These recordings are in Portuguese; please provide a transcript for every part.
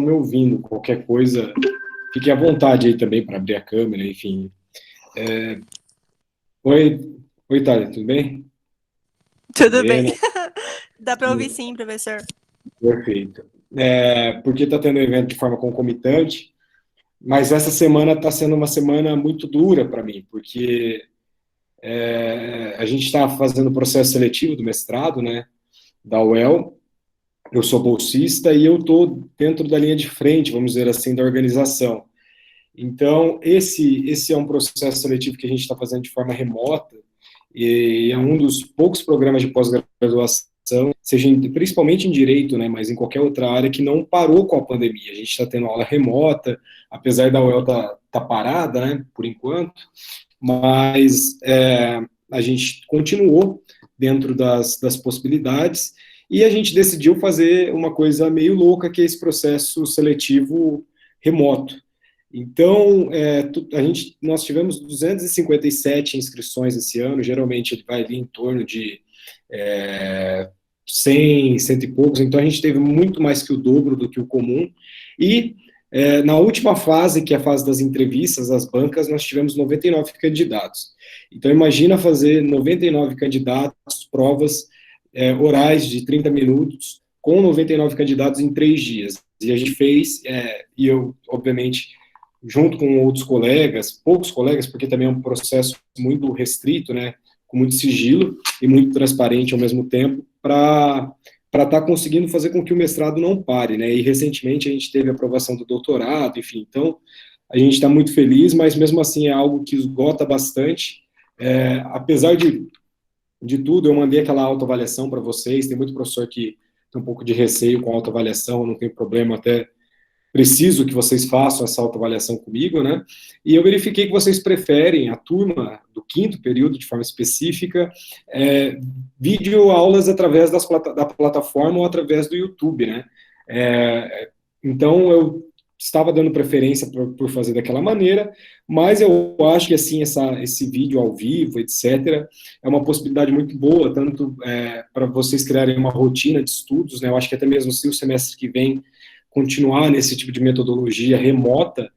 me ouvindo. Qualquer coisa, fique à vontade aí também para abrir a câmera, enfim. Oi, oi, Thalia, tudo bem? Tudo bem. Lorena, Dá para ouvir sim, professor. perfeito. Porque está tendo evento de forma concomitante, mas essa semana está sendo uma semana muito dura para mim, porque a gente está fazendo o processo seletivo do mestrado, né, da UEL. Eu sou bolsista e eu estou dentro da linha de frente, vamos dizer assim, da organização. Então, esse é um processo seletivo que a gente está fazendo de forma remota, e é um dos poucos programas de pós-graduação, seja principalmente em direito, né, mas em qualquer outra área, que não parou com a pandemia. A gente está tendo aula remota, apesar da UEL tá parada, né, por enquanto, mas a gente continuou dentro das possibilidades, e a gente decidiu fazer uma coisa meio louca, que é esse processo seletivo remoto. Então, nós tivemos 257 inscrições esse ano, geralmente ele vai ali em torno de 100, cento e poucos, então a gente teve muito mais que o dobro do que o comum, e na última fase, que é a fase das entrevistas, das bancas, nós tivemos 99 candidatos. Então, imagina fazer 99 candidatos, provas orais de 30 minutos, com 99 candidatos em 3 dias. E a gente fez, e eu, obviamente, junto com outros colegas, poucos colegas, porque também é um processo muito restrito, né, com muito sigilo e muito transparente ao mesmo tempo, para estar conseguindo fazer com que o mestrado não pare, né, e recentemente a gente teve a aprovação do doutorado, enfim, então a gente está muito feliz, mas mesmo assim é algo que esgota bastante, apesar de tudo, eu mandei aquela autoavaliação para vocês, tem muito professor que tem um pouco de receio com autoavaliação, não tem problema, até preciso que vocês façam essa autoavaliação comigo, né? E eu verifiquei que vocês preferem, a turma do quinto período, de forma específica, vídeo aulas através da plataforma ou através do YouTube, né? Então, eu estava dando preferência por fazer daquela maneira, mas eu acho que, assim, esse vídeo ao vivo, etc., é uma possibilidade muito boa, tanto para vocês criarem uma rotina de estudos, né? Eu acho que até mesmo se o semestre que vem continuar nesse tipo de metodologia remota,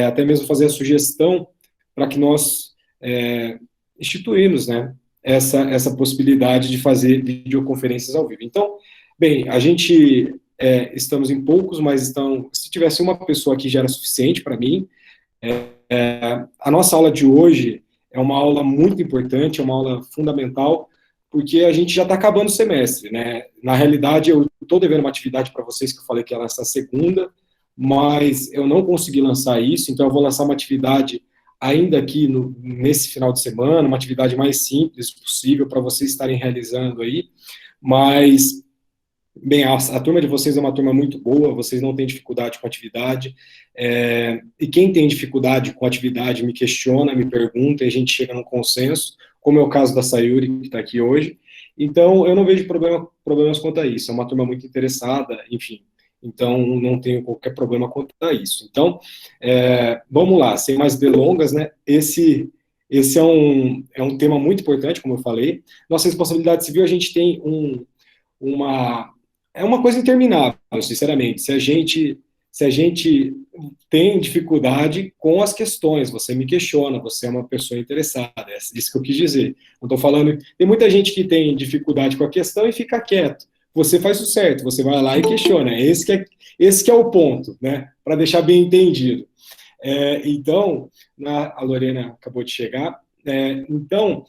até mesmo fazer a sugestão para que nós instituímos, né, essa possibilidade de fazer videoconferências ao vivo. Então, bem, a gente estamos em poucos, mas se tivesse uma pessoa aqui já era suficiente para mim. A nossa aula de hoje é uma aula muito importante, é uma aula fundamental, porque a gente já está acabando o semestre, né? Na realidade, eu estou devendo uma atividade para vocês que eu falei que era essa segunda, mas eu não consegui lançar isso, então eu vou lançar uma atividade ainda aqui nesse final de semana, uma atividade mais simples possível para vocês estarem realizando aí, mas bem, a turma de vocês é uma turma muito boa, vocês não têm dificuldade com atividade, e quem tem dificuldade com atividade me questiona, me pergunta, e a gente chega num consenso, como é o caso da Sayuri, que está aqui hoje. Então, eu não vejo problemas quanto a isso, é uma turma muito interessada, enfim, então não tenho qualquer problema quanto a isso. Então, vamos lá, sem mais delongas, né, esse é um tema muito importante, como eu falei. Nossa responsabilidade civil, a gente tem uma coisa interminável, sinceramente. Se a gente tem dificuldade com as questões, você me questiona, você é uma pessoa interessada, é isso que eu quis dizer. Não estou falando. Tem muita gente que tem dificuldade com a questão e fica quieto. Você faz o certo, você vai lá e questiona. Esse que é o ponto, né? Para deixar bem entendido. Então, a Lorena acabou de chegar. Então,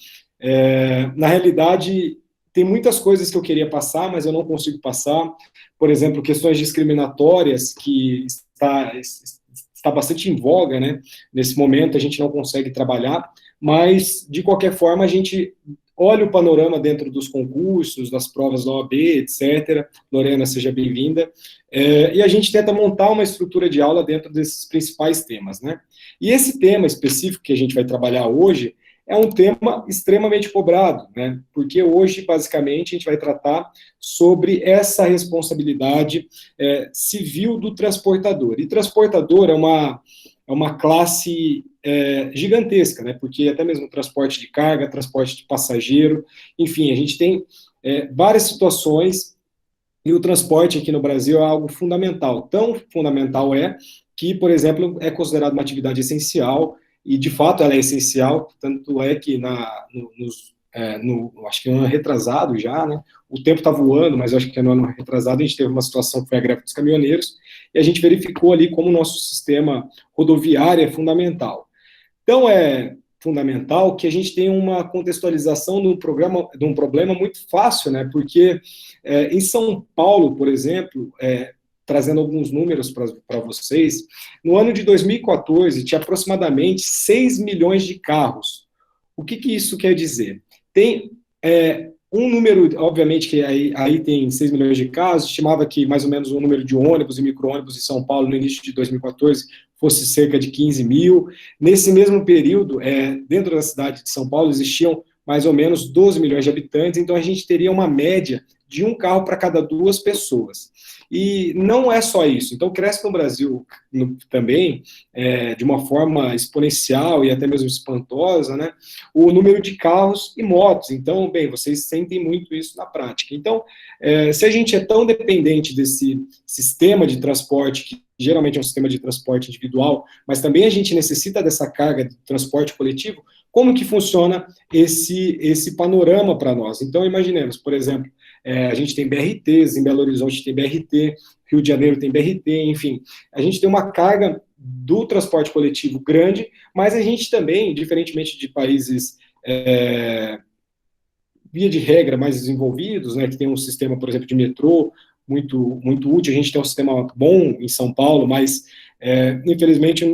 na realidade, tem muitas coisas que eu queria passar, mas eu não consigo passar. Por exemplo, questões discriminatórias, que está bastante em voga, né? Nesse momento a gente não consegue trabalhar, mas, de qualquer forma, a gente olha o panorama dentro dos concursos, das provas da OAB, etc. Lorena, seja bem-vinda. E a gente tenta montar uma estrutura de aula dentro desses principais temas, né? E esse tema específico que a gente vai trabalhar hoje é um tema extremamente cobrado, né? Porque hoje, basicamente, a gente vai tratar sobre essa responsabilidade civil do transportador. E transportador é uma classe gigantesca, né? Porque até mesmo transporte de carga, transporte de passageiro, enfim, a gente tem várias situações E o transporte aqui no Brasil é algo fundamental. Tão fundamental é que, por exemplo, é considerado uma atividade essencial, e de fato ela é essencial, tanto é que acho que no ano retrasado já, né, o tempo está voando, mas acho que no ano retrasado a gente teve uma situação que foi a greve dos caminhoneiros, e a gente verificou ali como o nosso sistema rodoviário é fundamental. Então, é fundamental que a gente tenha uma contextualização de um problema muito fácil, né? Porque em São Paulo, por exemplo, trazendo alguns números para vocês, no ano de 2014 tinha aproximadamente 6 milhões de carros. O que isso quer dizer? Tem um número, obviamente, que aí tem 6 milhões de carros, estimava que mais ou menos o número de ônibus e micro-ônibus em São Paulo no início de 2014 fosse cerca de 15 mil. Nesse mesmo período, dentro da cidade de São Paulo, existiam mais ou menos 12 milhões de habitantes, então a gente teria uma média de um carro para cada 2 pessoas. E não é só isso. Então, cresce no Brasil também, de uma forma exponencial e até mesmo espantosa, né, o número de carros e motos. Então, bem, vocês sentem muito isso na prática. Então, se a gente é tão dependente desse sistema de transporte, que geralmente é um sistema de transporte individual, mas também a gente necessita dessa carga de transporte coletivo, como que funciona esse panorama para nós? Então, imaginemos, por exemplo, a gente tem BRTs, em Belo Horizonte tem BRT, Rio de Janeiro tem BRT, enfim, a gente tem uma carga do transporte coletivo grande, mas a gente também, diferentemente de países via de regra mais desenvolvidos, né, que tem um sistema, por exemplo, de metrô muito, muito útil, a gente tem um sistema bom em São Paulo, mas infelizmente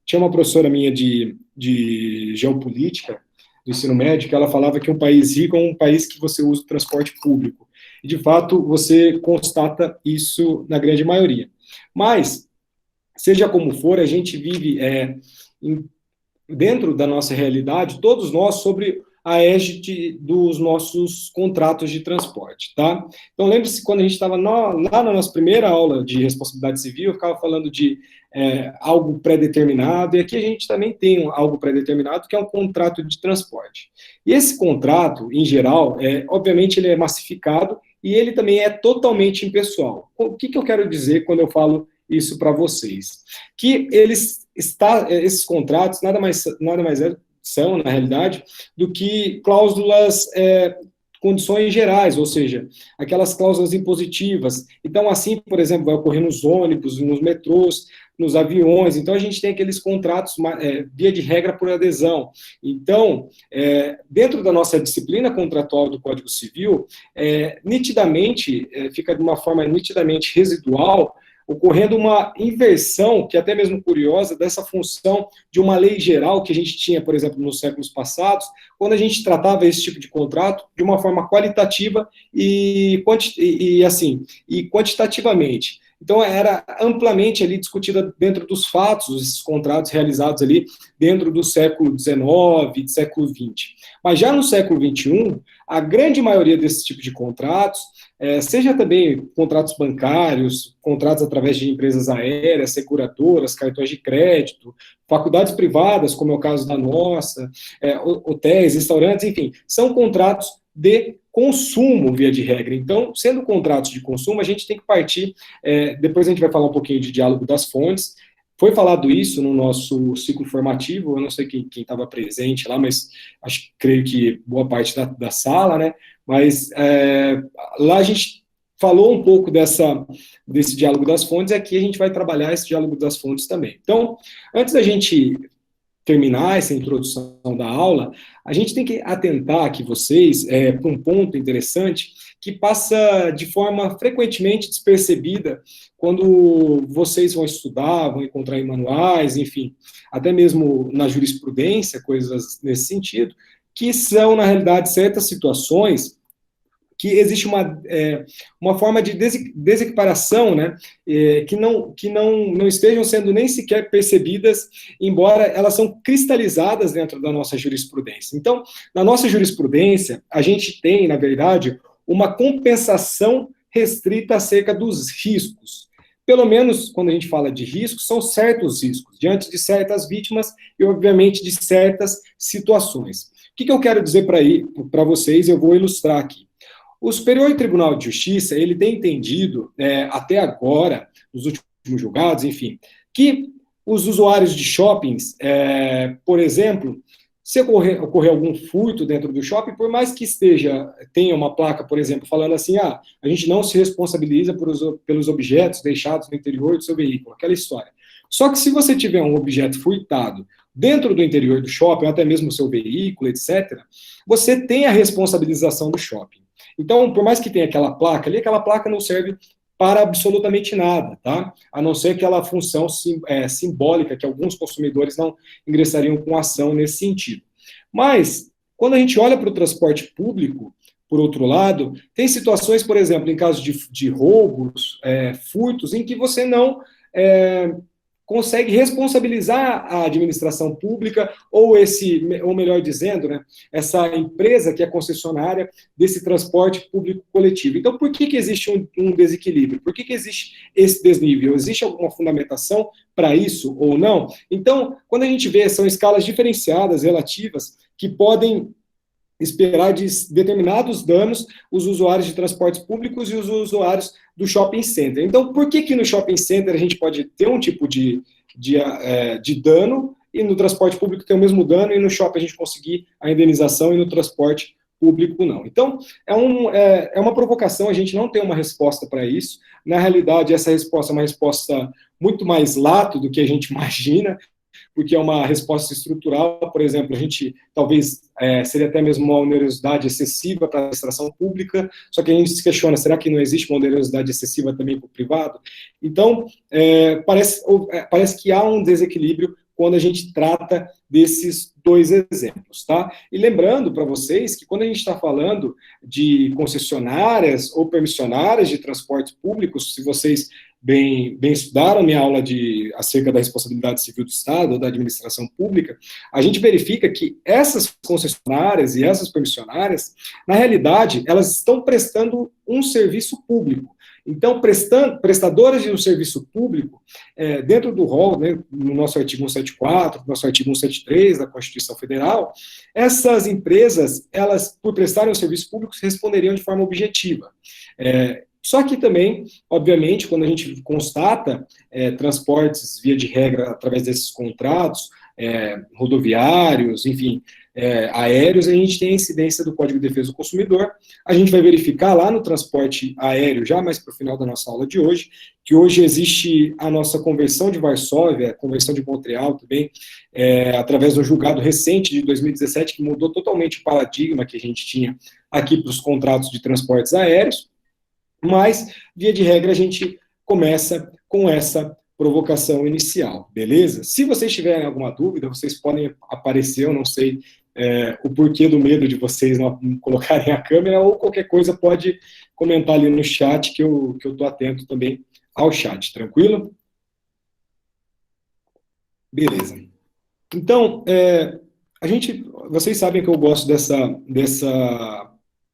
tinha uma professora minha de geopolítica, do ensino médio, que ela falava que um país rico é um país que você usa o transporte público. E, de fato, você constata isso na grande maioria. Mas, seja como for, a gente vive dentro da nossa realidade, todos nós, sobre a égide dos nossos contratos de transporte, tá? Então, lembre-se, quando a gente estava lá na nossa primeira aula de responsabilidade civil, eu ficava falando de algo pré-determinado, e aqui a gente também tem algo pré-determinado, que é um contrato de transporte. E esse contrato, em geral, obviamente ele é massificado, e ele também é totalmente impessoal. O que eu quero dizer quando eu falo isso para vocês? Que esses contratos nada mais são, na realidade, do que cláusulas, condições gerais, ou seja, aquelas cláusulas impositivas. Então, assim, por exemplo, vai ocorrer nos ônibus, nos metrôs, nos aviões. Então, a gente tem aqueles contratos, via de regra, por adesão. Então, dentro da nossa disciplina contratual do Código Civil, nitidamente, fica de uma forma nitidamente residual, ocorrendo uma inversão, que é até mesmo curiosa, dessa função de uma lei geral que a gente tinha, por exemplo, nos séculos passados, quando a gente tratava esse tipo de contrato de uma forma qualitativa e quantitativamente. Então, era amplamente ali discutida dentro dos fatos, esses contratos realizados ali dentro do século XIX e do século XX. Mas já no século XXI, a grande maioria desses tipos de contratos, seja também contratos bancários, contratos através de empresas aéreas, seguradoras, cartões de crédito, faculdades privadas, como é o caso da nossa, hotéis, restaurantes, enfim, são contratos de consumo, via de regra. Então, sendo contratos de consumo, a gente tem que partir, depois a gente vai falar um pouquinho de diálogo das fontes. Foi falado isso no nosso ciclo formativo, eu não sei quem estava presente lá, mas creio que boa parte da sala, né? Mas lá a gente falou um pouco desse diálogo das fontes, e aqui a gente vai trabalhar esse diálogo das fontes também. Então, antes da gente terminar essa introdução da aula, a gente tem que atentar aqui vocês para um ponto interessante que passa de forma frequentemente despercebida quando vocês vão estudar, vão encontrar em manuais, enfim, até mesmo na jurisprudência, coisas nesse sentido, que são, na realidade, certas situações que existe uma forma de desequiparação, né, que não estejam sendo nem sequer percebidas, embora elas são cristalizadas dentro da nossa jurisprudência. Então, na nossa jurisprudência, a gente tem, na verdade, uma compensação restrita acerca dos riscos. Pelo menos, quando a gente fala de riscos, são certos riscos, diante de certas vítimas e, obviamente, de certas situações. O que eu quero dizer para vocês, eu vou ilustrar aqui. O Superior Tribunal de Justiça, ele tem entendido, até agora, nos últimos julgados, enfim, que os usuários de shoppings, por exemplo, se ocorrer algum furto dentro do shopping, por mais que tenha uma placa, por exemplo, falando assim, a gente não se responsabiliza pelos objetos deixados no interior do seu veículo, aquela história. Só que se você tiver um objeto furtado dentro do interior do shopping, ou até mesmo o seu veículo, etc., você tem a responsabilização do shopping. Então, por mais que tenha aquela placa ali, aquela placa não serve para absolutamente nada, tá? A não ser aquela função simbólica que alguns consumidores não ingressariam com ação nesse sentido. Mas, quando a gente olha para o transporte público, por outro lado, tem situações, por exemplo, em caso de roubos, furtos, em que você não consegue responsabilizar a administração pública ou melhor dizendo, né, essa empresa que é concessionária desse transporte público coletivo. Então, por que existe um desequilíbrio? Por que existe esse desnível? Existe alguma fundamentação para isso ou não? Então, quando a gente vê, são escalas diferenciadas, relativas, que podem esperar de determinados danos os usuários de transportes públicos e os usuários do shopping center. Então, por que no shopping center a gente pode ter um tipo de dano e no transporte público ter o mesmo dano e no shopping a gente conseguir a indenização e no transporte público não? Então, é uma provocação, a gente não tem uma resposta para isso. Na realidade, essa resposta é uma resposta muito mais lato do que a gente imagina, porque é uma resposta estrutural, por exemplo, a gente talvez seria até mesmo uma onerosidade excessiva para a administração pública, só que a gente se questiona, será que não existe uma onerosidade excessiva também para o privado? Então, parece que há um desequilíbrio quando a gente trata desses dois exemplos, tá? E lembrando para vocês que quando a gente está falando de concessionárias ou permissionárias de transportes públicos, se vocês bem estudaram minha aula acerca da responsabilidade civil do Estado ou da administração pública, a gente verifica que essas concessionárias e essas permissionárias, na realidade, elas estão prestando um serviço público. Então, prestadoras de um serviço público, dentro do rol, né, no nosso artigo 174, no nosso artigo 173 da Constituição Federal, essas empresas, elas, por prestarem um serviço público, responderiam de forma objetiva. Só que também, obviamente, quando a gente constata transportes, via de regra, através desses contratos, rodoviários, enfim, aéreos, a gente tem a incidência do Código de Defesa do Consumidor. A gente vai verificar lá no transporte aéreo, já mais para o final da nossa aula de hoje, que hoje existe a nossa Convenção de Varsóvia, a Convenção de Montreal também, através do julgado recente de 2017, que mudou totalmente o paradigma que a gente tinha aqui para os contratos de transportes aéreos. Mas, via de regra, a gente começa com essa provocação inicial, beleza? Se vocês tiverem alguma dúvida, vocês podem aparecer, eu não sei o porquê do medo de vocês não colocarem a câmera, ou qualquer coisa pode comentar ali no chat, que eu estou atento também ao chat, tranquilo? Beleza. Então, vocês sabem que eu gosto dessa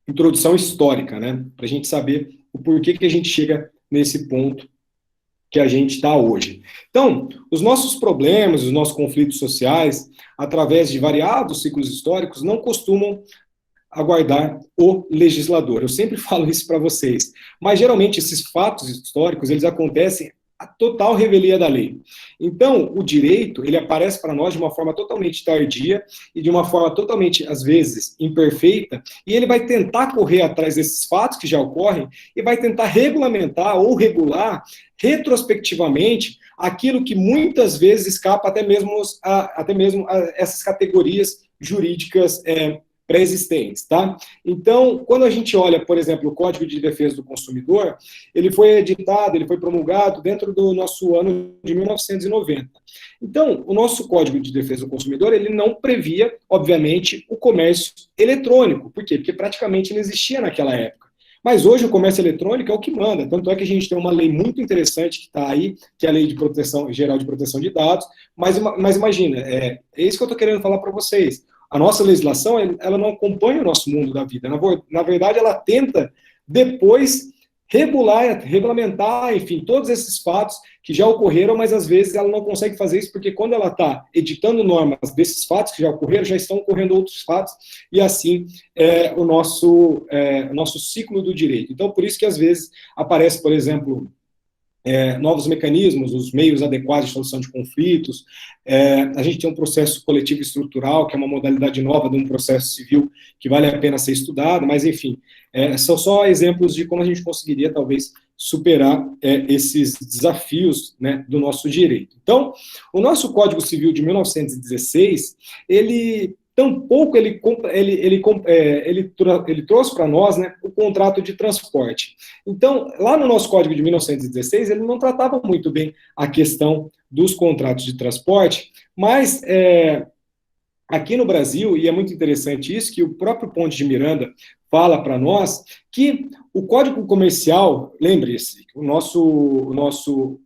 introdução histórica, né? Para a gente saber o porquê que a gente chega nesse ponto que a gente está hoje. Então, os nossos problemas, os nossos conflitos sociais, através de variados ciclos históricos, não costumam aguardar o legislador. Eu sempre falo isso para vocês. Mas, geralmente, esses fatos históricos, eles acontecem a total revelia da lei. Então, o direito, ele aparece para nós de uma forma totalmente tardia e de uma forma totalmente, às vezes, imperfeita, e ele vai tentar correr atrás desses fatos que já ocorrem e vai tentar regulamentar ou regular retrospectivamente aquilo que muitas vezes escapa até mesmo a essas categorias jurídicas pré-existentes, tá? Então, quando a gente olha, por exemplo, o Código de Defesa do Consumidor, ele foi editado, ele foi promulgado dentro do nosso ano de 1990. Então, o nosso Código de Defesa do Consumidor, ele não previa, obviamente, o comércio eletrônico. Por quê? Porque praticamente não existia naquela época. Mas hoje o comércio eletrônico é o que manda, tanto é que a gente tem uma lei muito interessante que está aí, que é a Lei de Proteção Geral de Proteção de Dados, mas imagina, é isso que eu estou querendo falar para vocês. A nossa legislação, ela não acompanha o nosso mundo da vida. Na verdade, ela tenta, depois, regulamentar, enfim, todos esses fatos que já ocorreram, mas às vezes ela não consegue fazer isso porque quando ela está editando normas desses fatos que já ocorreram, já estão ocorrendo outros fatos, e assim o nosso ciclo do direito. Então, por isso que às vezes aparece, por exemplo, novos mecanismos, os meios adequados de solução de conflitos. A gente tem um processo coletivo estrutural, que é uma modalidade nova de um processo civil que vale a pena ser estudado, mas, enfim, são só exemplos de como a gente conseguiria, talvez, superar esses desafios, né, do nosso direito. Então, o nosso Código Civil de 1916, ele tampouco ele trouxe para nós, né, o contrato de transporte. Então, lá no nosso Código de 1916, ele não tratava muito bem a questão dos contratos de transporte, mas aqui no Brasil, e é muito interessante isso, que o próprio Ponte de Miranda fala para nós que o Código Comercial, lembre-se, o nosso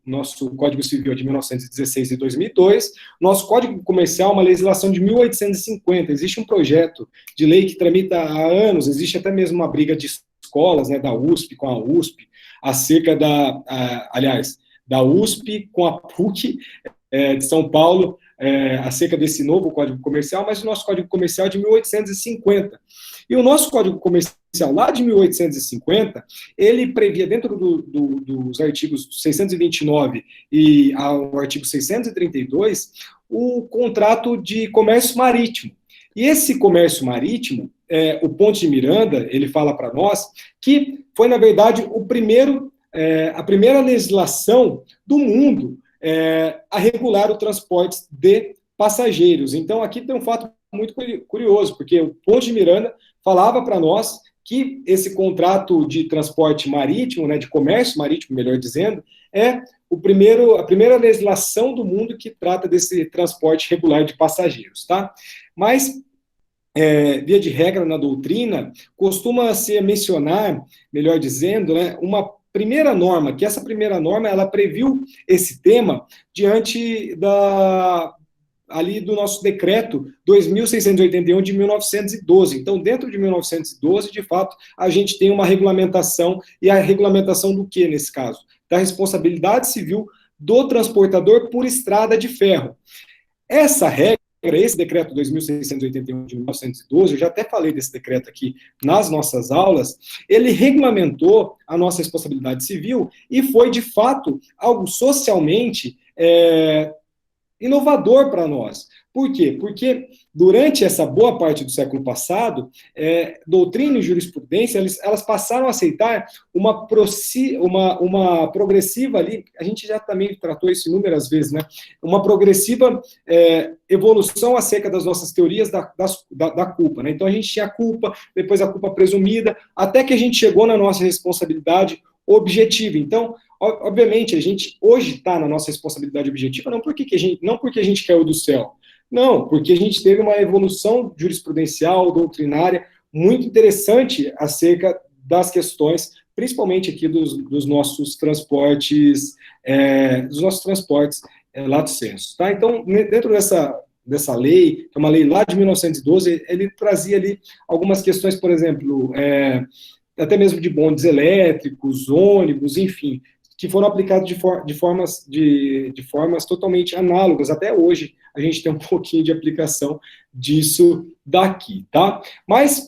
Código Civil é de 1916 e 2002, nosso Código Comercial é uma legislação de 1850, existe um projeto de lei que tramita há anos, existe até mesmo uma briga de escolas, né, da USP com a USP, acerca da USP com a PUC de São Paulo, acerca desse novo Código Comercial, mas o nosso Código Comercial é de 1850. E o nosso Código Comercial, lá de 1850, ele previa, dentro dos artigos 629 e ao artigo 632, o contrato de comércio marítimo. E esse comércio marítimo, o Ponte de Miranda, ele fala para nós que foi, na verdade, a primeira legislação do mundo a regular o transporte de passageiros. Então, aqui tem um fato muito curioso, porque o Ponte de Miranda falava para nós que esse contrato de transporte marítimo, né, de comércio marítimo, melhor dizendo, é a primeira legislação do mundo que trata desse transporte regular de passageiros, tá? Mas, via de regra na doutrina, costuma-se mencionar, melhor dizendo, né, uma primeira norma, que essa primeira norma, ela previu esse tema diante ali do nosso decreto 2.681 de 1912. Então, dentro de 1912, de fato, a gente tem uma regulamentação, e a regulamentação do que, nesse caso? Da responsabilidade civil do transportador por estrada de ferro. Essa regra, esse decreto 2.681 de 1912, eu já até falei desse decreto aqui nas nossas aulas, ele regulamentou a nossa responsabilidade civil e foi, de fato, algo socialmente inovador para nós. Por quê? Porque durante essa boa parte do século passado, doutrina e jurisprudência, elas passaram a aceitar uma progressiva ali, a gente já também tratou isso inúmeras vezes, né? Uma progressiva evolução acerca das nossas teorias da culpa, né? Então a gente tinha a culpa, depois a culpa presumida, até que a gente chegou na nossa responsabilidade objetiva. Então, obviamente, a gente hoje está na nossa responsabilidade objetiva, não porque a gente caiu do céu, não, porque a gente teve uma evolução jurisprudencial, doutrinária, muito interessante acerca das questões, principalmente aqui dos nossos transportes, lato sensu, tá? Então, dentro dessa lei, que é uma lei lá de 1912, ele trazia ali algumas questões, por exemplo, até mesmo de bondes elétricos, ônibus, enfim, que foram aplicados de formas totalmente análogas. Até hoje, a gente tem um pouquinho de aplicação disso daqui, tá? Mas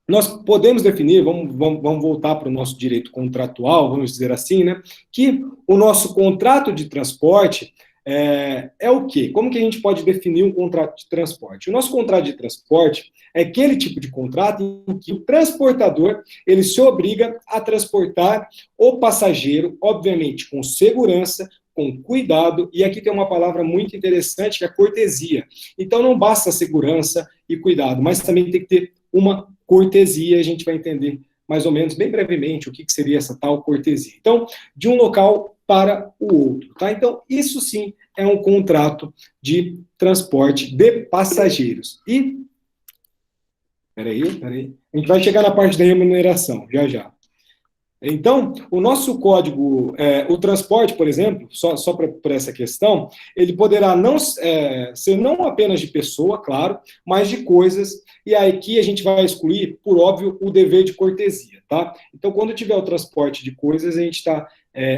nós podemos definir, vamos voltar para o nosso direito contratual, vamos dizer assim, né? Que o nosso contrato de transporte é o quê? Como que a gente pode definir um contrato de transporte? O nosso contrato de transporte é aquele tipo de contrato em que o transportador, ele se obriga a transportar o passageiro, obviamente, com segurança, com cuidado, e aqui tem uma palavra muito interessante, que é cortesia. Então, não basta segurança e cuidado, mas também tem que ter uma cortesia, a gente vai entender mais ou menos, bem brevemente, o que seria essa tal cortesia. Então, de um local para o outro, tá? Então, isso sim é um contrato de transporte de passageiros. E, peraí, a gente vai chegar na parte da remuneração, já. Então, o nosso código, o transporte, por exemplo, só por essa questão, ele poderá não ser não apenas de pessoa, claro, mas de coisas, e aqui a gente vai excluir, por óbvio, o dever de cortesia, tá? Então, quando tiver o transporte de coisas, a gente está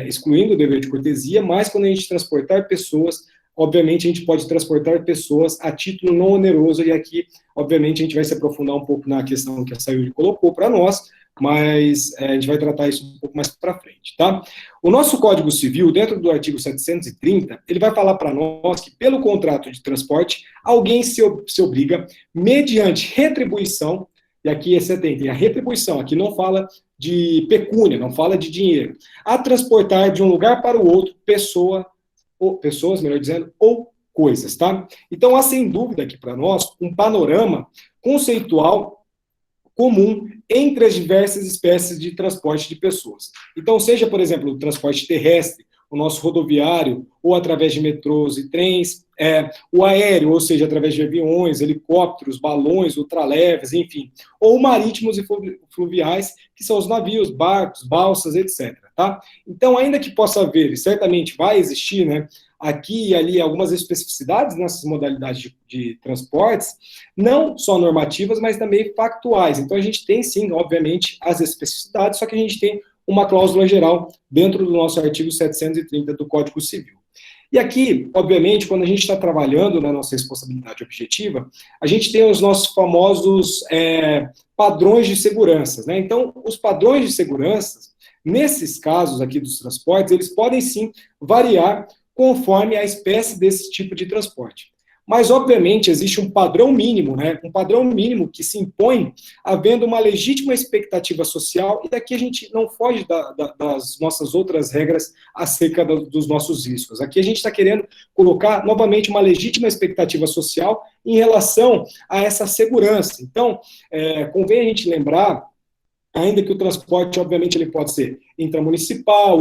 excluindo o dever de cortesia, mas quando a gente transportar pessoas, obviamente a gente pode transportar pessoas a título não oneroso, e aqui, obviamente, a gente vai se aprofundar um pouco na questão que a Sayuri colocou para nós, mas a gente vai tratar isso um pouco mais para frente, tá? O nosso Código Civil, dentro do artigo 730, ele vai falar para nós que, pelo contrato de transporte, alguém se obriga, mediante retribuição, e aqui você tem a retribuição, aqui não fala de pecúnia, não fala de dinheiro, a transportar de um lugar para o outro pessoas, melhor dizendo, ou coisas, tá? Então, há sem dúvida aqui para nós um panorama conceitual comum entre as diversas espécies de transporte de pessoas. Então, seja, por exemplo, o transporte terrestre, o nosso rodoviário, ou através de metrôs e trens, o aéreo, ou seja, através de aviões, helicópteros, balões, ultraleves, enfim, ou marítimos e fluviais, que são os navios, barcos, balsas, etc. Tá? Então, ainda que possa haver, e certamente vai existir, né, aqui e ali algumas especificidades nessas modalidades de transportes, não só normativas, mas também factuais. Então, a gente tem, sim, obviamente, as especificidades, só que a gente tem uma cláusula geral dentro do nosso artigo 730 do Código Civil. E aqui, obviamente, quando a gente está trabalhando na nossa responsabilidade objetiva, a gente tem os nossos famosos padrões de segurança, né? Então, os padrões de segurança, nesses casos aqui dos transportes, eles podem, sim, variar conforme a espécie desse tipo de transporte. Mas, obviamente, existe um padrão mínimo, né? Um padrão mínimo que se impõe havendo uma legítima expectativa social, e daqui a gente não foge das nossas outras regras acerca dos nossos riscos. Aqui a gente está querendo colocar, novamente, uma legítima expectativa social em relação a essa segurança. Então, convém a gente lembrar, ainda que o transporte, obviamente, ele pode ser intramunicipal,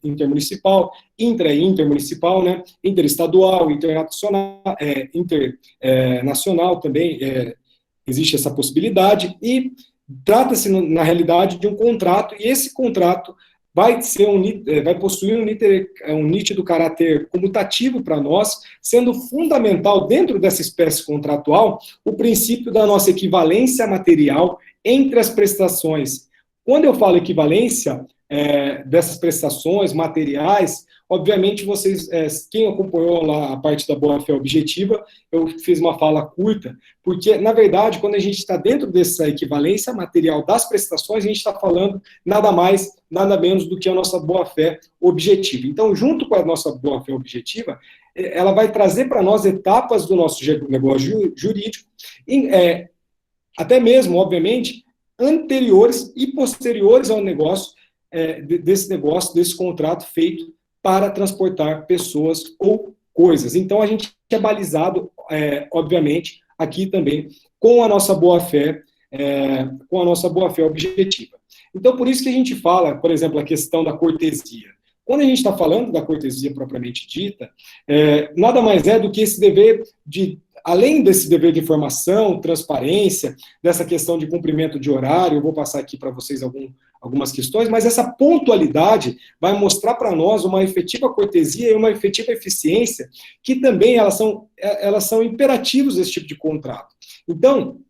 intermunicipal, intra- e intermunicipal, né, interestadual, internacional, nacional também, existe essa possibilidade, e trata-se, na realidade, de um contrato, e esse contrato vai possuir um nítido caráter comutativo para nós, sendo fundamental, dentro dessa espécie contratual, o princípio da nossa equivalência material entre as prestações. Quando eu falo equivalência dessas prestações materiais, obviamente vocês, quem acompanhou lá a parte da boa-fé objetiva, eu fiz uma fala curta, porque, na verdade, quando a gente está dentro dessa equivalência material das prestações, a gente está falando nada mais, nada menos do que a nossa boa-fé objetiva. Então, junto com a nossa boa-fé objetiva, ela vai trazer para nós etapas do nosso negócio jurídico, até mesmo, obviamente, anteriores e posteriores ao negócio, desse contrato feito para transportar pessoas ou coisas. Então, a gente é balizado, obviamente, aqui também, com a nossa boa-fé, objetiva. Então, por isso que a gente fala, por exemplo, a questão da cortesia. Quando a gente está falando da cortesia propriamente dita, nada mais é do que esse dever além desse dever de informação, transparência, dessa questão de cumprimento de horário, eu vou passar aqui para vocês algumas questões, mas essa pontualidade vai mostrar para nós uma efetiva cortesia e uma efetiva eficiência, que também elas são imperativos desse tipo de contrato. Então,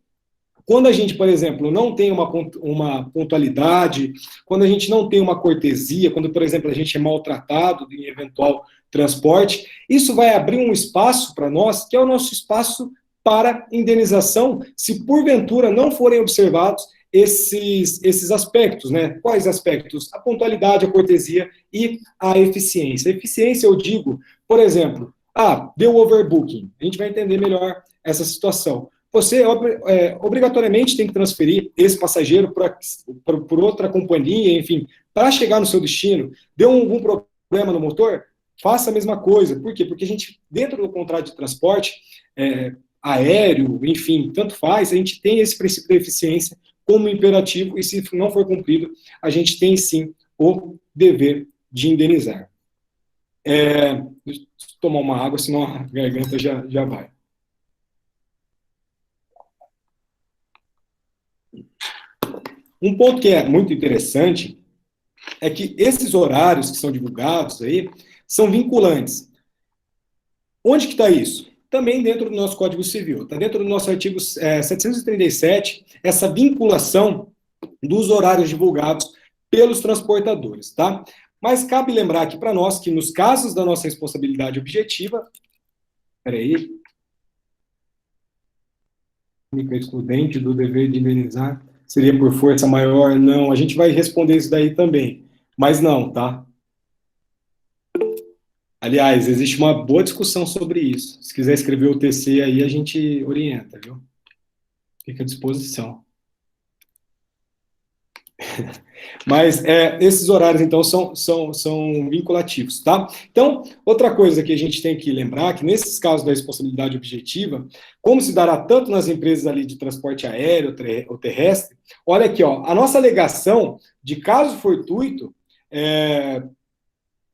quando a gente, por exemplo, não tem uma pontualidade, quando a gente não tem uma cortesia, quando, por exemplo, a gente é maltratado em eventual transporte, isso vai abrir um espaço para nós, que é o nosso espaço para indenização, se porventura não forem observados esses aspectos, né? Quais aspectos? A pontualidade, a cortesia e a eficiência. A eficiência, eu digo, por exemplo, deu overbooking. A gente vai entender melhor essa situação. Você obrigatoriamente tem que transferir esse passageiro por outra companhia, enfim, para chegar no seu destino. Deu algum problema no motor? Faça a mesma coisa. Por quê? Porque a gente, dentro do contrato de transporte aéreo, enfim, tanto faz, a gente tem esse princípio da eficiência como imperativo, e se não for cumprido, a gente tem sim o dever de indenizar. Deixa eu tomar uma água, senão a garganta já vai. Um ponto que é muito interessante é que esses horários que são divulgados aí são vinculantes. Onde que está isso? Também dentro do nosso Código Civil. Está dentro do nosso artigo 737, essa vinculação dos horários divulgados pelos transportadores, tá? Mas cabe lembrar aqui para nós que nos casos da nossa responsabilidade objetiva, peraí, excludente do dever de indenizar seria por força maior? Não, a gente vai responder isso daí também, mas não, tá? Aliás, existe uma boa discussão sobre isso. Se quiser escrever o TC aí, a gente orienta, viu? Fica à disposição. Mas esses horários, então, são vinculativos, tá? Então, outra coisa que a gente tem que lembrar, que nesses casos da responsabilidade objetiva, como se dará tanto nas empresas ali de transporte aéreo ou terrestre, olha aqui, ó, a nossa alegação de caso fortuito,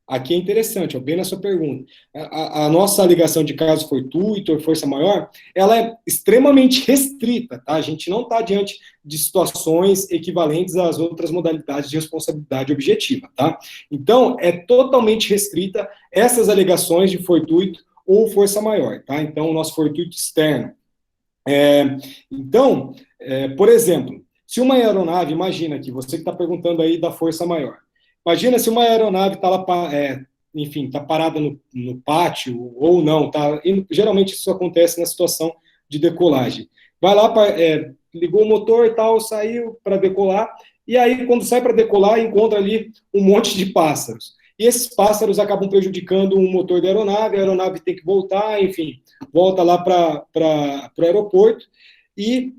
aqui é interessante, ó, bem na sua pergunta. A nossa alegação de caso fortuito ou força maior, ela é extremamente restrita, tá? A gente não está diante de situações equivalentes às outras modalidades de responsabilidade objetiva, tá? Então, é totalmente restrita essas alegações de fortuito ou força maior, tá? Então, o nosso fortuito externo. Então, por exemplo, se uma aeronave, imagina que você que está perguntando aí da força maior, imagina se uma aeronave está lá, enfim, está parada no pátio ou não, tá? E, geralmente isso acontece na situação de decolagem. Vai lá, ligou o motor e tal, saiu para decolar, e aí quando sai para decolar, encontra ali um monte de pássaros. E esses pássaros acabam prejudicando o motor da aeronave, a aeronave tem que voltar, enfim, volta lá para o aeroporto, e,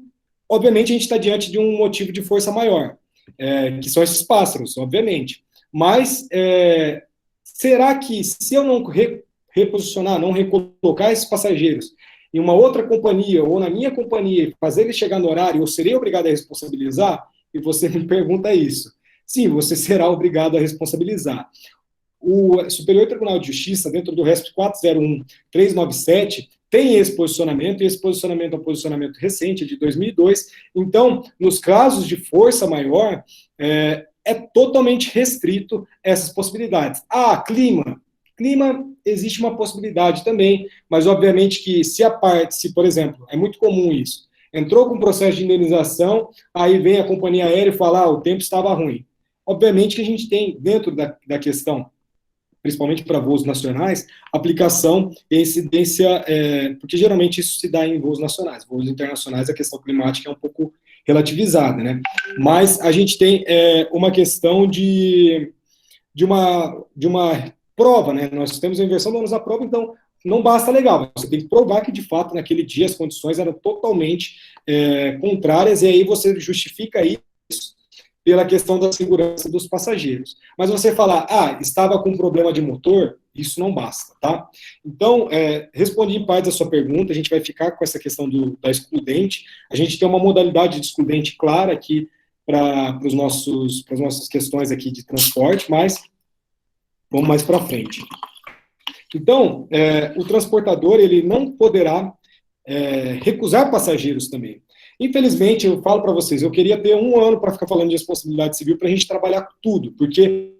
obviamente, a gente está diante de um motivo de força maior, que são esses pássaros, obviamente. Mas será que se eu não reposicionar, não recolocar esses passageiros em uma outra companhia ou na minha companhia, fazer eles chegar no horário, eu serei obrigado a responsabilizar? E você me pergunta isso. Sim, você será obrigado a responsabilizar. O Superior Tribunal de Justiça, dentro do RESP 401-397, tem esse posicionamento, e esse posicionamento é um posicionamento recente, de 2002. Então, nos casos de força maior, é totalmente restrito essas possibilidades. Clima. Clima, existe uma possibilidade também, mas obviamente que se por exemplo, é muito comum isso, entrou com um processo de indenização, aí vem a companhia aérea e fala, o tempo estava ruim. Obviamente que a gente tem, dentro da questão, principalmente para voos nacionais, aplicação e incidência, porque geralmente isso se dá em voos nacionais. Voos internacionais, a questão climática é um pouco relativizada, né? Mas a gente tem uma questão de uma prova, né? Nós temos a inversão do ônus da prova, então não basta legal, você tem que provar que, de fato, naquele dia as condições eram totalmente contrárias, e aí você justifica isso pela questão da segurança dos passageiros. Mas você falar, estava com problema de motor, isso não basta, tá? Então, respondi em parte a sua pergunta, a gente vai ficar com essa questão da excludente, a gente tem uma modalidade de excludente clara aqui para as nossas questões aqui de transporte, mas vamos mais para frente. Então, o transportador, ele não poderá recusar passageiros também. Infelizmente, eu falo para vocês, eu queria ter um ano para ficar falando de responsabilidade civil para a gente trabalhar tudo, porque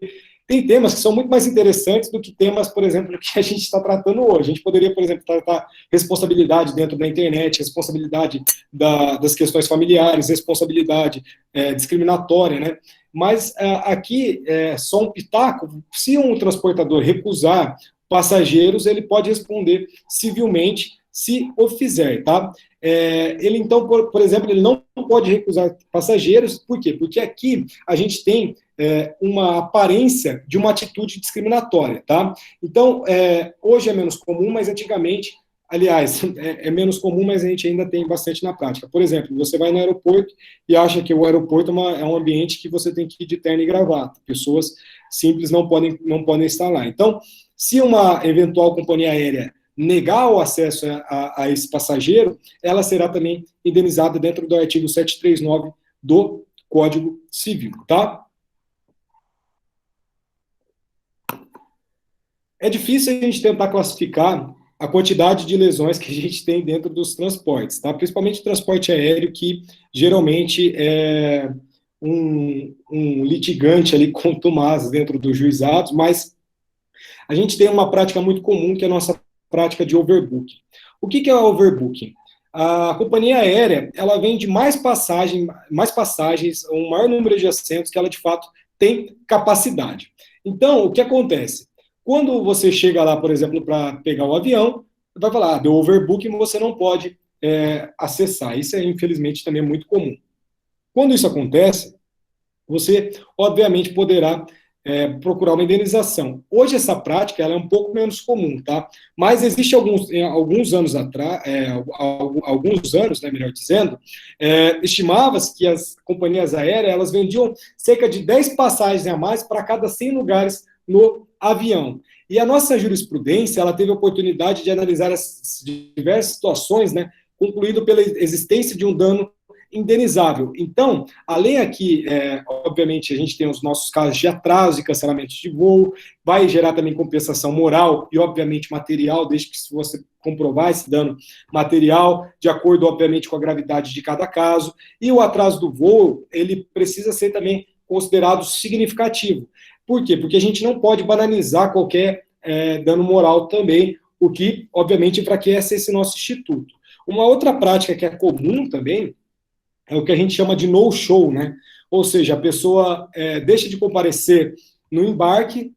tem temas que são muito mais interessantes do que temas, por exemplo, que a gente está tratando hoje. A gente poderia, por exemplo, tratar responsabilidade dentro da internet, responsabilidade das questões familiares, responsabilidade discriminatória, né? Mas aqui, só um pitaco, se um transportador recusar passageiros, ele pode responder civilmente se o fizer, tá? Ele, então, por exemplo, ele não pode recusar passageiros, por quê? Porque aqui a gente tem uma aparência de uma atitude discriminatória, tá? Então, hoje é menos comum, mas antigamente, aliás, é menos comum, mas a gente ainda tem bastante na prática. Por exemplo, você vai no aeroporto e acha que o aeroporto é um ambiente que você tem que ir de terno e gravata. Pessoas simples não podem estar lá. Então, se uma eventual companhia aérea negar o acesso a esse passageiro, ela será também indenizada dentro do artigo 739 do Código Civil, tá? É difícil a gente tentar classificar a quantidade de lesões que a gente tem dentro dos transportes, tá? Principalmente o transporte aéreo, que geralmente é um litigante ali contumaz dentro dos juizados, mas a gente tem uma prática muito comum, que é a nossa prática de overbooking. O que é overbooking? A companhia aérea, ela vende mais passagens, um maior número de assentos que ela, de fato, tem capacidade. Então, o que acontece? Quando você chega lá, por exemplo, para pegar o avião, vai falar, deu overbooking, você não pode acessar. Isso é, infelizmente, também muito comum. Quando isso acontece, você, obviamente, poderá procurar uma indenização. Hoje, essa prática ela é um pouco menos comum, tá? Mas existe alguns anos atrás, alguns anos, né, melhor dizendo, estimava-se que as companhias aéreas elas vendiam cerca de 10 passagens a mais para cada 100 lugares no avião. E a nossa jurisprudência ela teve a oportunidade de analisar as diversas situações, né, concluindo pela existência de um dano indenizável. Então, além aqui, obviamente, a gente tem os nossos casos de atraso e cancelamento de voo, vai gerar também compensação moral e, obviamente, material, desde que se você comprovar esse dano material, de acordo, obviamente, com a gravidade de cada caso, e o atraso do voo, ele precisa ser também considerado significativo. Por quê? Porque a gente não pode banalizar qualquer dano moral também, o que, obviamente, enfraquece esse nosso instituto. Uma outra prática que é comum também é o que a gente chama de no-show, né? Ou seja, a pessoa deixa de comparecer no embarque,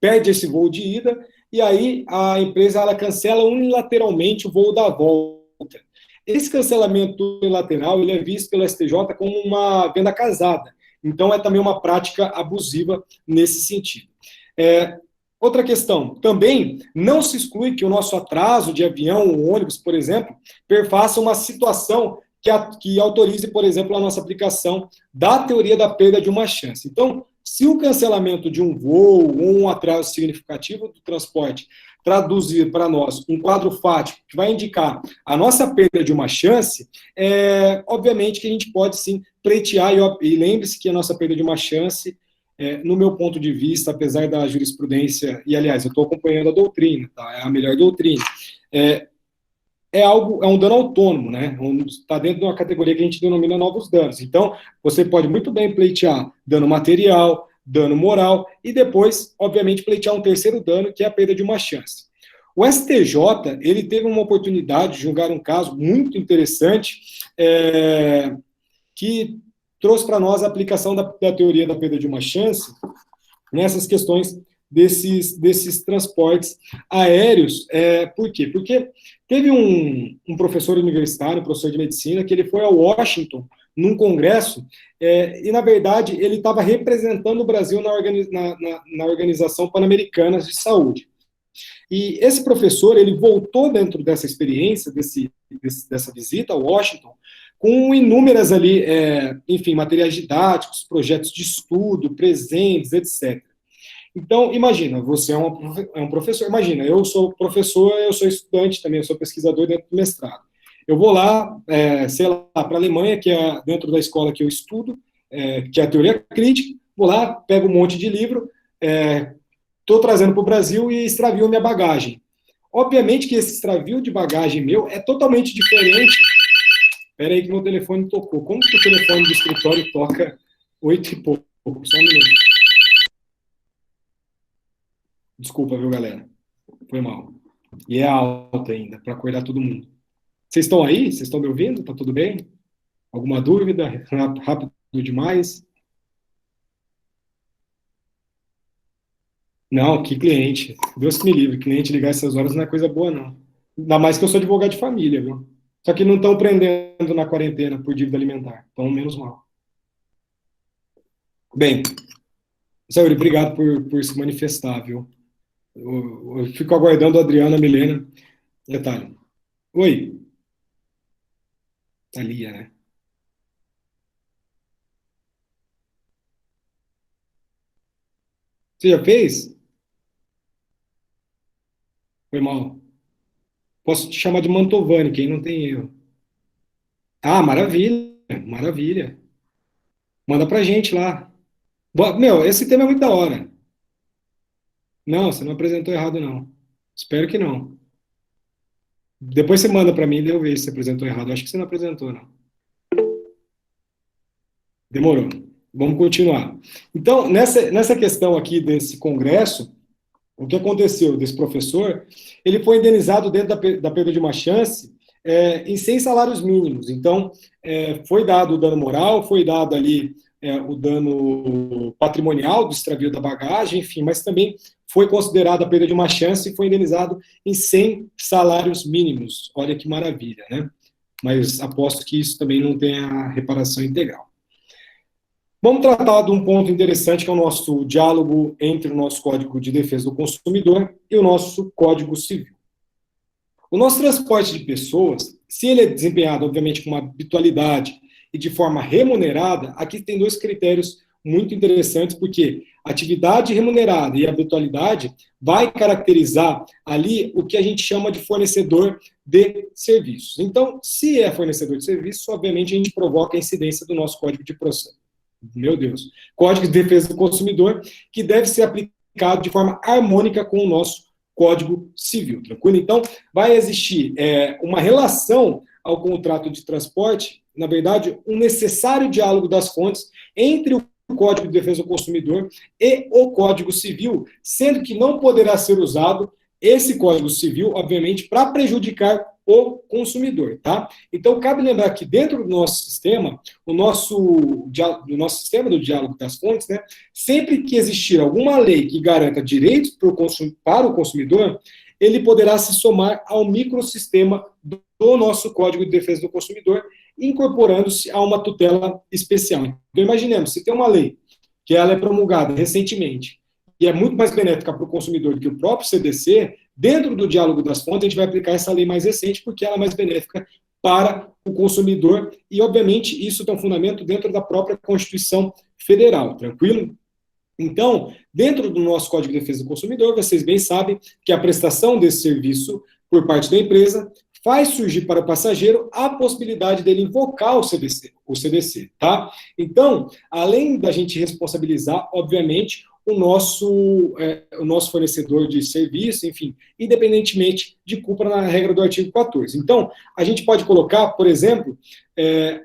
perde esse voo de ida, e aí a empresa ela cancela unilateralmente o voo da volta. Esse cancelamento unilateral ele é visto pelo STJ como uma venda casada. Então, é também uma prática abusiva nesse sentido. Outra questão, também não se exclui que o nosso atraso de avião ou ônibus, por exemplo, perfaça uma situação que autorize, por exemplo, a nossa aplicação da teoria da perda de uma chance. Então, se o cancelamento de um voo ou um atraso significativo do transporte traduzir para nós um quadro fático que vai indicar a nossa perda de uma chance, obviamente que a gente pode sim pleitear, e lembre-se que a nossa perda de uma chance, no meu ponto de vista, apesar da jurisprudência, e aliás, eu estou acompanhando a doutrina, tá? É a melhor doutrina, é um dano autônomo, né? Está dentro de uma categoria que a gente denomina novos danos. Então, você pode muito bem pleitear dano material, dano moral, e depois, obviamente, pleitear um terceiro dano, que é a perda de uma chance. O STJ, ele teve uma oportunidade de julgar um caso muito interessante, que trouxe para nós a aplicação da teoria da perda de uma chance nessas questões desses transportes aéreos. Por quê? Porque teve um professor universitário, um professor de medicina, que ele foi a Washington num congresso, e, na verdade, ele estava representando o Brasil na Organização Pan-Americana de Saúde. E esse professor, ele voltou dentro dessa experiência, dessa visita a Washington, com inúmeras ali, enfim, materiais didáticos, projetos de estudo, presentes, etc. Então, imagina, você é um professor, imagina, eu sou professor, eu sou estudante também, eu sou pesquisador dentro do mestrado. Eu vou lá, sei lá, para a Alemanha, que é dentro da escola que eu estudo, que é a teoria crítica, vou lá, pego um monte de livro, estou trazendo para o Brasil e extravio minha bagagem. Obviamente que esse extravio de bagagem meu é totalmente diferente. Espera aí que meu telefone tocou. Como que o telefone do escritório toca 8 e pouco? Só um minuto. Desculpa, viu, galera? Foi mal. E é alto ainda, para acordar todo mundo. Vocês estão aí? Vocês estão me ouvindo? Tá tudo bem? Alguma dúvida? Rápido demais? Não, que cliente. Deus que me livre. Cliente ligar essas horas não é coisa boa, não. Ainda mais que eu sou advogado de família, viu? Só que não estão prendendo na quarentena por dívida alimentar. Então, menos mal. Bem, Saúde, obrigado por se manifestar, viu? Eu fico aguardando a Adriana, a Milena e a Thalia. Oi. Thalia, né? Você já fez? Foi mal. Posso te chamar de Mantovani, quem não tem erro. Ah, maravilha, maravilha. Manda pra gente lá. Meu, esse tema é muito da hora. Não, você não apresentou errado, não. Espero que não. Depois você manda pra mim e eu vejo se você apresentou errado. Eu acho que você não apresentou, não. Demorou. Vamos continuar. Então, nessa questão aqui desse congresso, o que aconteceu desse professor? Ele foi indenizado dentro da perda de uma chance em 100 salários mínimos. Então, foi dado o dano moral, foi dado ali o dano patrimonial do extravio da bagagem, enfim, mas também foi considerada a perda de uma chance e foi indenizado em 100 salários mínimos. Olha que maravilha, né? Mas aposto que isso também não tem a reparação integral. Vamos tratar de um ponto interessante, que é o nosso diálogo entre o nosso Código de Defesa do Consumidor e o nosso Código Civil. O nosso transporte de pessoas, se ele é desempenhado, obviamente, com uma habitualidade e de forma remunerada, aqui tem dois critérios muito interessantes, porque atividade remunerada e habitualidade vai caracterizar ali o que a gente chama de fornecedor de serviços. Então, se é fornecedor de serviços, obviamente a gente provoca a incidência do nosso Código de Processo. Meu Deus. Código de Defesa do Consumidor, que deve ser aplicado de forma harmônica com o nosso Código Civil, tranquilo? Então, vai existir uma relação ao contrato de transporte, na verdade, um necessário diálogo das fontes entre o Código de Defesa do Consumidor e o Código Civil, sendo que não poderá ser usado esse Código Civil, obviamente, para prejudicar o consumidor, tá? Então, cabe lembrar que dentro do nosso sistema, o nosso sistema do diálogo das fontes, né, sempre que existir alguma lei que garanta direitos para o consumidor, ele poderá se somar ao microsistema do nosso Código de Defesa do Consumidor, incorporando-se a uma tutela especial. Então, imaginemos, se tem uma lei que ela é promulgada recentemente e é muito mais benéfica para o consumidor do que o próprio CDC, dentro do diálogo das fontes, a gente vai aplicar essa lei mais recente, porque ela é mais benéfica para o consumidor, e, obviamente, isso tem um fundamento dentro da própria Constituição Federal, tranquilo? Então, dentro do nosso Código de Defesa do Consumidor, vocês bem sabem que a prestação desse serviço por parte da empresa faz surgir para o passageiro a possibilidade dele invocar o CDC, tá? Então, além da gente responsabilizar, obviamente, o nosso fornecedor de serviço, enfim, independentemente de culpa na regra do artigo 14. Então, a gente pode colocar, por exemplo,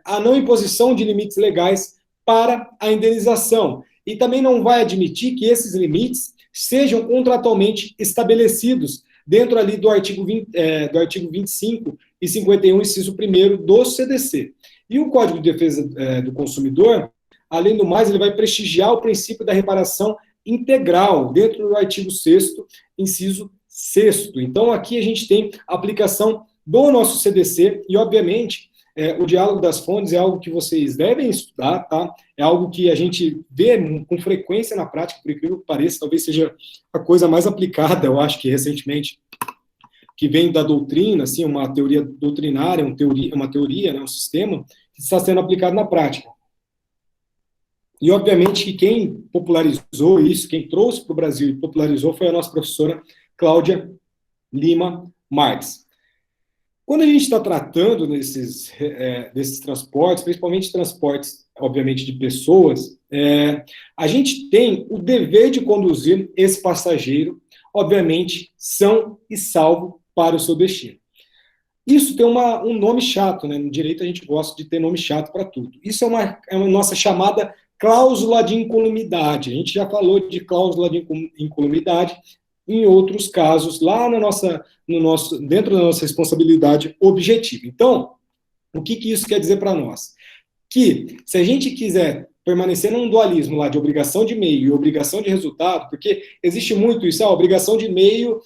a não imposição de limites legais para a indenização, e também não vai admitir que esses limites sejam contratualmente estabelecidos dentro ali do artigo 25 e 51, inciso 1º do CDC. E o Código de Defesa do Consumidor, além do mais, ele vai prestigiar o princípio da reparação integral, dentro do artigo 6º, inciso 6º. Então, aqui a gente tem a aplicação do nosso CDC, e, obviamente, o diálogo das fontes é algo que vocês devem estudar, tá? É algo que a gente vê com frequência na prática, por incrível que pareça, talvez seja a coisa mais aplicada, eu acho que recentemente, que vem da doutrina, assim, uma teoria doutrinária, uma teoria, né, um sistema, que está sendo aplicado na prática. E, obviamente, que quem popularizou isso, quem trouxe para o Brasil e popularizou foi a nossa professora Cláudia Lima Marques. Quando a gente está tratando desses transportes, principalmente transportes, obviamente, de pessoas, a gente tem o dever de conduzir esse passageiro, obviamente, são e salvo para o seu destino. Isso tem um nome chato, né? No direito a gente gosta de ter nome chato para tudo. Isso é uma nossa chamada cláusula de incolumidade. A gente já falou de cláusula de incolumidade em outros casos, lá dentro da nossa responsabilidade objetiva. Então, o que isso quer dizer para nós? Que, se a gente quiser permanecer num dualismo lá de obrigação de meio e obrigação de resultado, porque existe muito isso, a obrigação de meio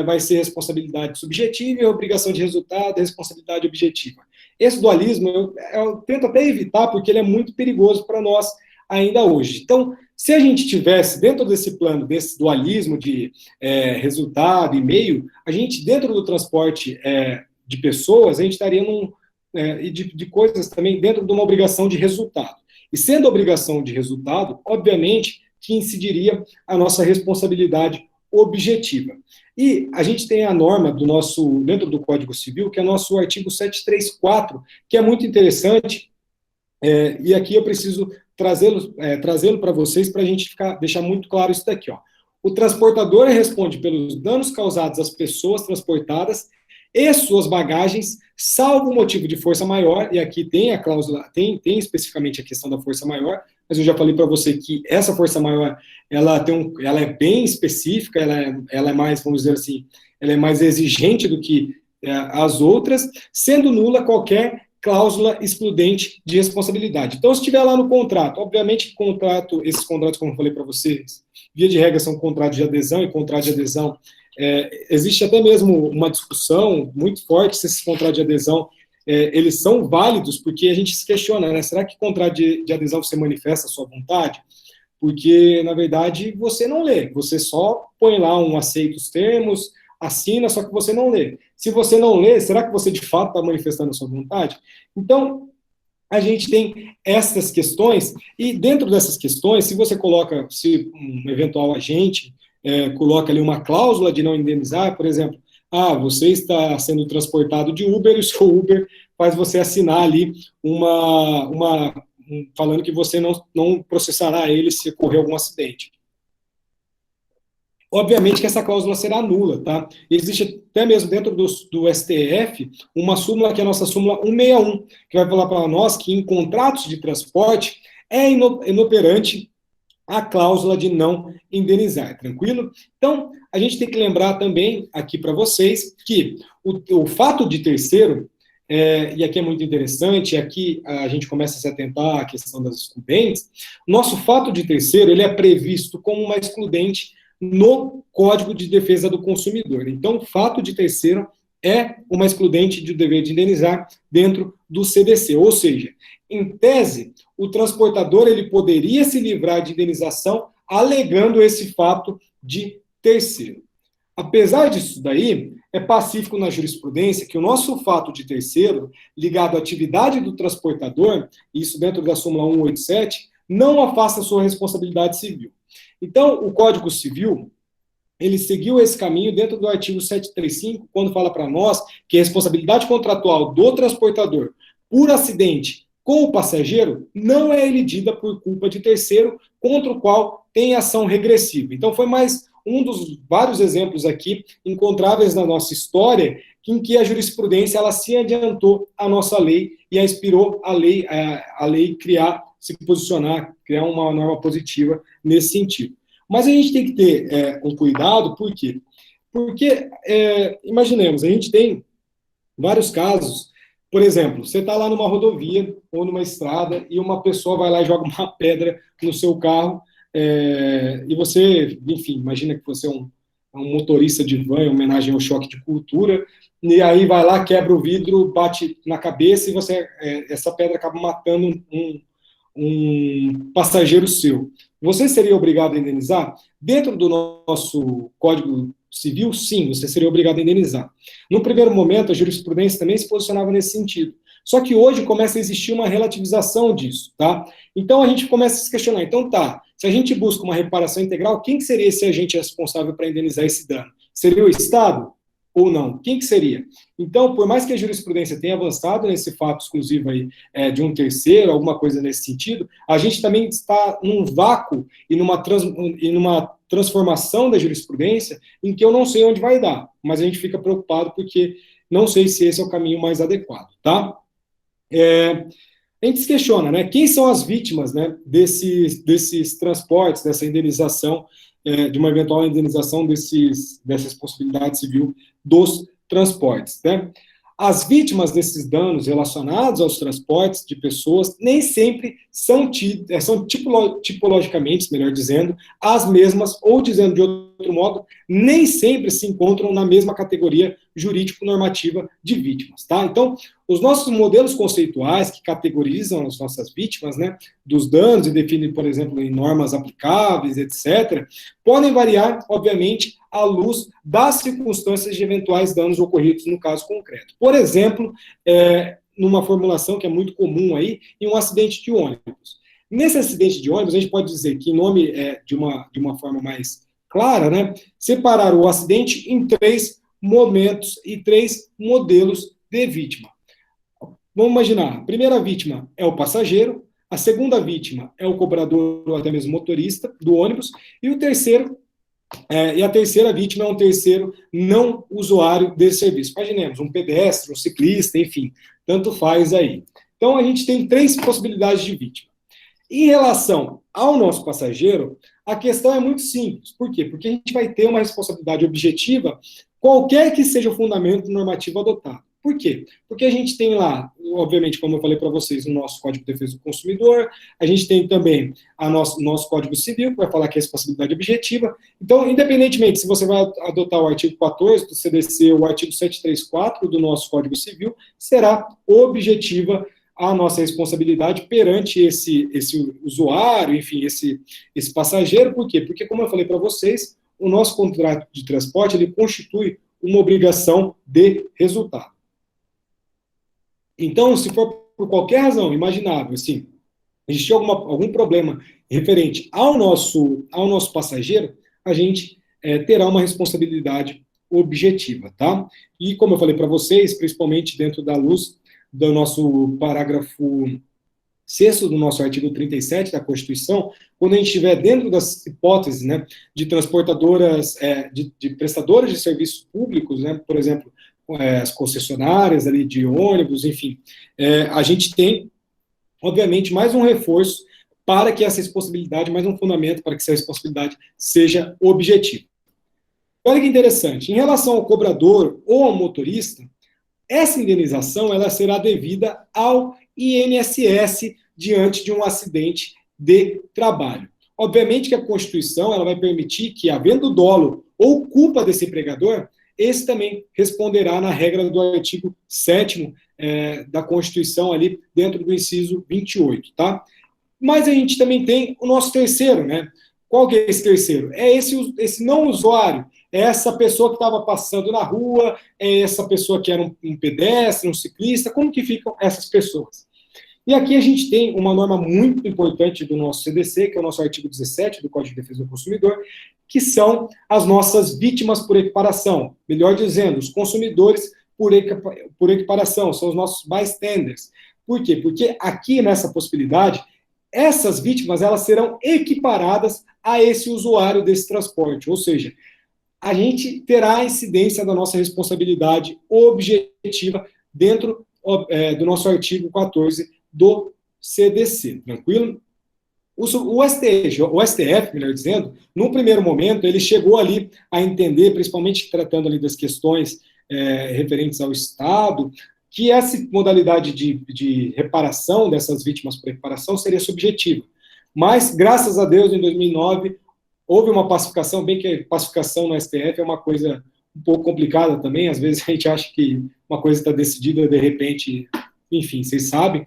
vai ser responsabilidade subjetiva e a obrigação de resultado é responsabilidade objetiva. Esse dualismo eu tento até evitar, porque ele é muito perigoso para nós ainda hoje. Então, se a gente tivesse dentro desse plano, desse dualismo de resultado e meio, a gente, dentro do transporte de pessoas, a gente estaria de coisas também dentro de uma obrigação de resultado. E sendo obrigação de resultado, obviamente, que incidiria a nossa responsabilidade objetiva. E a gente tem a norma dentro do Código Civil, que é o nosso artigo 734, que é muito interessante, e aqui eu preciso trazê-lo para vocês, para a gente deixar muito claro isso daqui, ó. O transportador responde pelos danos causados às pessoas transportadas e suas bagagens, salvo o motivo de força maior, e aqui tem a cláusula, tem especificamente a questão da força maior, mas eu já falei para você que essa força maior, ela é bem específica, ela é mais, vamos dizer assim, ela é mais exigente do que as outras, sendo nula qualquer cláusula excludente de responsabilidade. Então, se estiver lá no contrato, obviamente, esses contratos, como eu falei para vocês, via de regra são contratos de adesão, e contrato de adesão, existe até mesmo uma discussão muito forte se esses contratos de adesão eles são válidos, porque a gente se questiona, né? Será que contrato de adesão você manifesta a sua vontade? Porque, na verdade, você não lê, você só põe lá um aceita os termos, assina, só que você não lê. Se você não lê, será que você de fato está manifestando a sua vontade? Então, a gente tem essas questões, e dentro dessas questões, se você coloca, se um eventual agente coloca ali uma cláusula de não indenizar, por exemplo, você está sendo transportado de Uber e o seu Uber faz você assinar ali falando que você não processará ele se ocorrer algum acidente. Obviamente que essa cláusula será nula, tá? Existe até mesmo dentro do STF uma súmula que é a nossa súmula 161, que vai falar para nós que em contratos de transporte é inoperante a cláusula de não indenizar, tranquilo? Então, a gente tem que lembrar também aqui para vocês que o fato de terceiro, e aqui é muito interessante, aqui a gente começa a se atentar à questão das excludentes, nosso fato de terceiro, ele é previsto como uma excludente no Código de Defesa do Consumidor. Então, o fato de terceiro é uma excludente de dever de indenizar dentro do CDC, ou seja, em tese, o transportador ele poderia se livrar de indenização alegando esse fato de terceiro. Apesar disso daí, é pacífico na jurisprudência que o nosso fato de terceiro, ligado à atividade do transportador, isso dentro da súmula 187, não afasta a sua responsabilidade civil. Então, o Código Civil, ele seguiu esse caminho dentro do artigo 735, quando fala para nós que a responsabilidade contratual do transportador por acidente com o passageiro não é elidida por culpa de terceiro, contra o qual tem ação regressiva. Então, foi mais um dos vários exemplos aqui encontráveis na nossa história em que a jurisprudência ela se adiantou à nossa lei e inspirou a lei se posicionar, criar uma norma positiva nesse sentido. Mas a gente tem que ter um cuidado, por quê? Porque, imaginemos, a gente tem vários casos, por exemplo, você está lá numa rodovia ou numa estrada e uma pessoa vai lá e joga uma pedra no seu carro e você, enfim, imagina que você é um motorista de van, em homenagem ao choque de cultura, e aí vai lá, quebra o vidro, bate na cabeça e essa pedra acaba matando um passageiro seu. Você seria obrigado a indenizar? Dentro do nosso Código Civil, sim, você seria obrigado a indenizar. No primeiro momento, a jurisprudência também se posicionava nesse sentido. Só que hoje começa a existir uma relativização disso, tá? Então a gente começa a se questionar. Então se a gente busca uma reparação integral, quem que seria esse agente responsável para indenizar esse dano? Seria o Estado ou não? Quem que seria? Então, por mais que a jurisprudência tenha avançado nesse fato exclusivo aí, de um terceiro, alguma coisa nesse sentido, a gente também está num vácuo e numa transformação da jurisprudência em que eu não sei onde vai dar, mas a gente fica preocupado porque não sei se esse é o caminho mais adequado, tá? A gente se questiona, né? Quem são as vítimas, né, desses transportes, dessa indenização, de uma eventual indenização dessa responsabilidade civil dos transportes, né? As vítimas desses danos relacionados aos transportes de pessoas nem sempre são tipologicamente, melhor dizendo, as mesmas, ou dizendo de outro modo, nem sempre se encontram na mesma categoria jurídico-normativa de vítimas, tá? Então, os nossos modelos conceituais que categorizam as nossas vítimas, né, dos danos e definem, por exemplo, em normas aplicáveis, etc., podem variar, obviamente, à luz das circunstâncias de eventuais danos ocorridos no caso concreto. Por exemplo, numa formulação que é muito comum aí, em um acidente de ônibus. Nesse acidente de ônibus, a gente pode dizer que, em nome de uma forma mais clara, né, separar o acidente em 3 momentos e 3 modelos de vítima. Vamos imaginar, a primeira vítima é o passageiro, a segunda vítima é o cobrador ou até mesmo motorista do ônibus, e a terceira vítima é um terceiro não usuário desse serviço. Imaginemos, um pedestre, um ciclista, enfim, tanto faz aí. Então, a gente tem 3 possibilidades de vítima. Em relação ao nosso passageiro, a questão é muito simples. Por quê? Porque a gente vai ter uma responsabilidade objetiva, qualquer que seja o fundamento normativo adotado. Por quê? Porque a gente tem lá, obviamente, como eu falei para vocês, o nosso Código de Defesa do Consumidor, a gente tem também nosso Código Civil, que vai falar que é responsabilidade objetiva. Então, independentemente se você vai adotar o artigo 14 do CDC ou o artigo 734 do nosso Código Civil, será objetiva a nossa responsabilidade perante esse usuário, enfim, esse passageiro. Por quê? Porque, como eu falei para vocês, o nosso contrato de transporte, ele constitui uma obrigação de resultado. Então, se for por qualquer razão imaginável, assim, existir algum problema referente ao nosso passageiro, a gente terá uma responsabilidade objetiva, tá? E como eu falei para vocês, principalmente dentro da luz do nosso parágrafo 6º do nosso artigo 37 da Constituição, quando a gente estiver dentro das hipóteses, né, de transportadoras, de prestadoras de serviços públicos, né, por exemplo, as concessionárias ali de ônibus, enfim, a gente tem, obviamente, mais um reforço para que essa responsabilidade, mais um fundamento para que essa responsabilidade seja objetiva. Olha que interessante, em relação ao cobrador ou ao motorista, essa indenização ela será devida ao INSS diante de um acidente de trabalho. Obviamente que a Constituição ela vai permitir que, havendo dolo ou culpa desse empregador, esse também responderá na regra do artigo 7º da Constituição, ali dentro do inciso 28, tá? Mas a gente também tem o nosso terceiro, né? Qual que é esse terceiro? É esse não usuário, é essa pessoa que estava passando na rua, é essa pessoa que era um pedestre, um ciclista, como que ficam essas pessoas? E aqui a gente tem uma norma muito importante do nosso CDC, que é o nosso artigo 17 do Código de Defesa do Consumidor, que são as nossas vítimas por equiparação, melhor dizendo, os consumidores por equiparação, são os nossos bystanders. Por quê? Porque aqui nessa possibilidade, essas vítimas elas serão equiparadas a esse usuário desse transporte, ou seja, a gente terá a incidência da nossa responsabilidade objetiva dentro do nosso artigo 14 do CDC, tranquilo? O STF, melhor dizendo, no primeiro momento, ele chegou ali a entender, principalmente tratando ali das questões referentes ao Estado, que essa modalidade de reparação dessas vítimas por reparação seria subjetiva. Mas, graças a Deus, em 2009, houve uma pacificação, bem que a pacificação no STF é uma coisa um pouco complicada também, às vezes a gente acha que uma coisa está decidida, de repente, enfim, vocês sabem,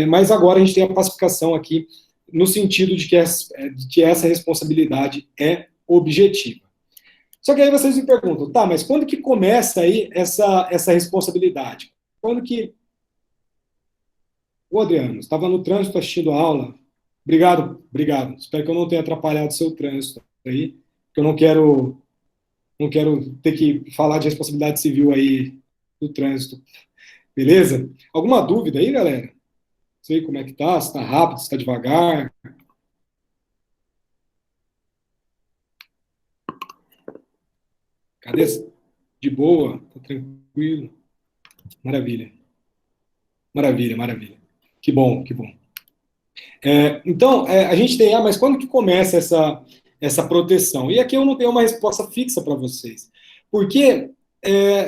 mas agora a gente tem a pacificação aqui, no sentido de que essa responsabilidade é objetiva. Só que aí vocês me perguntam, tá, mas quando que começa aí essa responsabilidade? Quando que... Ô, Adriano, estava no trânsito assistindo a aula. Obrigado. Espero que eu não tenha atrapalhado o seu trânsito aí, porque eu não quero ter que falar de responsabilidade civil aí do trânsito. Beleza? Alguma dúvida aí, galera? Não sei como é que tá, se tá rápido, se tá devagar. Cadê? De boa? Tá tranquilo? Maravilha. Que bom. Então, a gente tem, mas quando que começa essa proteção? E aqui eu não tenho uma resposta fixa para vocês. Porque,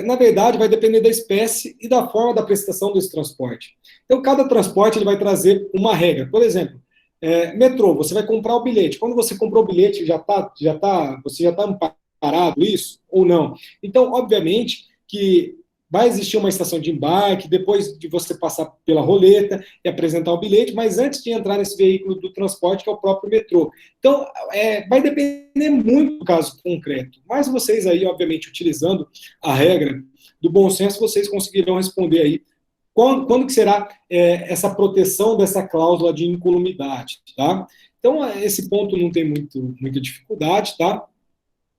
na verdade, vai depender da espécie e da forma da prestação desse transporte. Então, cada transporte ele vai trazer uma regra. Por exemplo, metrô, você vai comprar o bilhete. Quando você comprou o bilhete, você já está amparado isso ou não? Então, obviamente que vai existir uma estação de embarque, depois de você passar pela roleta e apresentar o bilhete, mas antes de entrar nesse veículo do transporte, que é o próprio metrô. Então, vai depender muito do caso concreto. Mas vocês aí, obviamente, utilizando a regra do bom senso, vocês conseguirão responder aí quando que será essa proteção dessa cláusula de incolumidade, tá? Então, esse ponto não tem muita dificuldade, tá?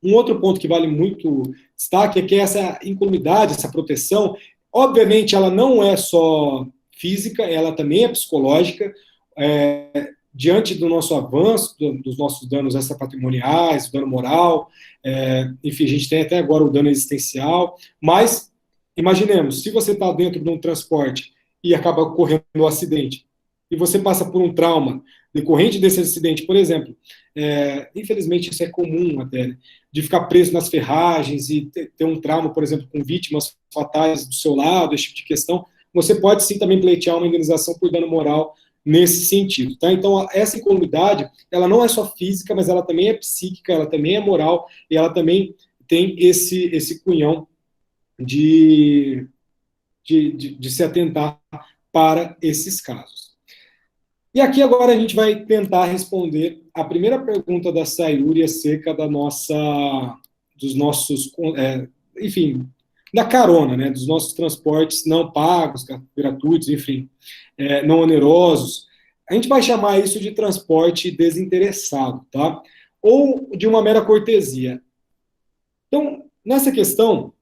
Um outro ponto que vale muito destaque é que essa incolumidade, essa proteção, obviamente ela não é só física, ela também é psicológica. Diante do nosso avanço, dos nossos danos extrapatrimoniais, dano moral, enfim, a gente tem até agora o dano existencial, mas imaginemos, se você está dentro de um transporte e acaba ocorrendo um acidente, e você passa por um trauma decorrente desse acidente, por exemplo, infelizmente isso é comum até, né, de ficar preso nas ferragens e ter um trauma, por exemplo, com vítimas fatais do seu lado, esse tipo de questão, você pode sim também pleitear uma indenização por dano moral nesse sentido, tá? Então, essa incolumidade, ela não é só física, mas ela também é psíquica, ela também é moral, e ela também tem esse cunhão de se atentar para esses casos. E aqui agora a gente vai tentar responder a primeira pergunta da Sayuri acerca dos nossos, enfim, da carona, né, dos nossos transportes não pagos, gratuitos, enfim, não onerosos. A gente vai chamar isso de transporte desinteressado, tá? Ou de uma mera cortesia. Então, nessa questão,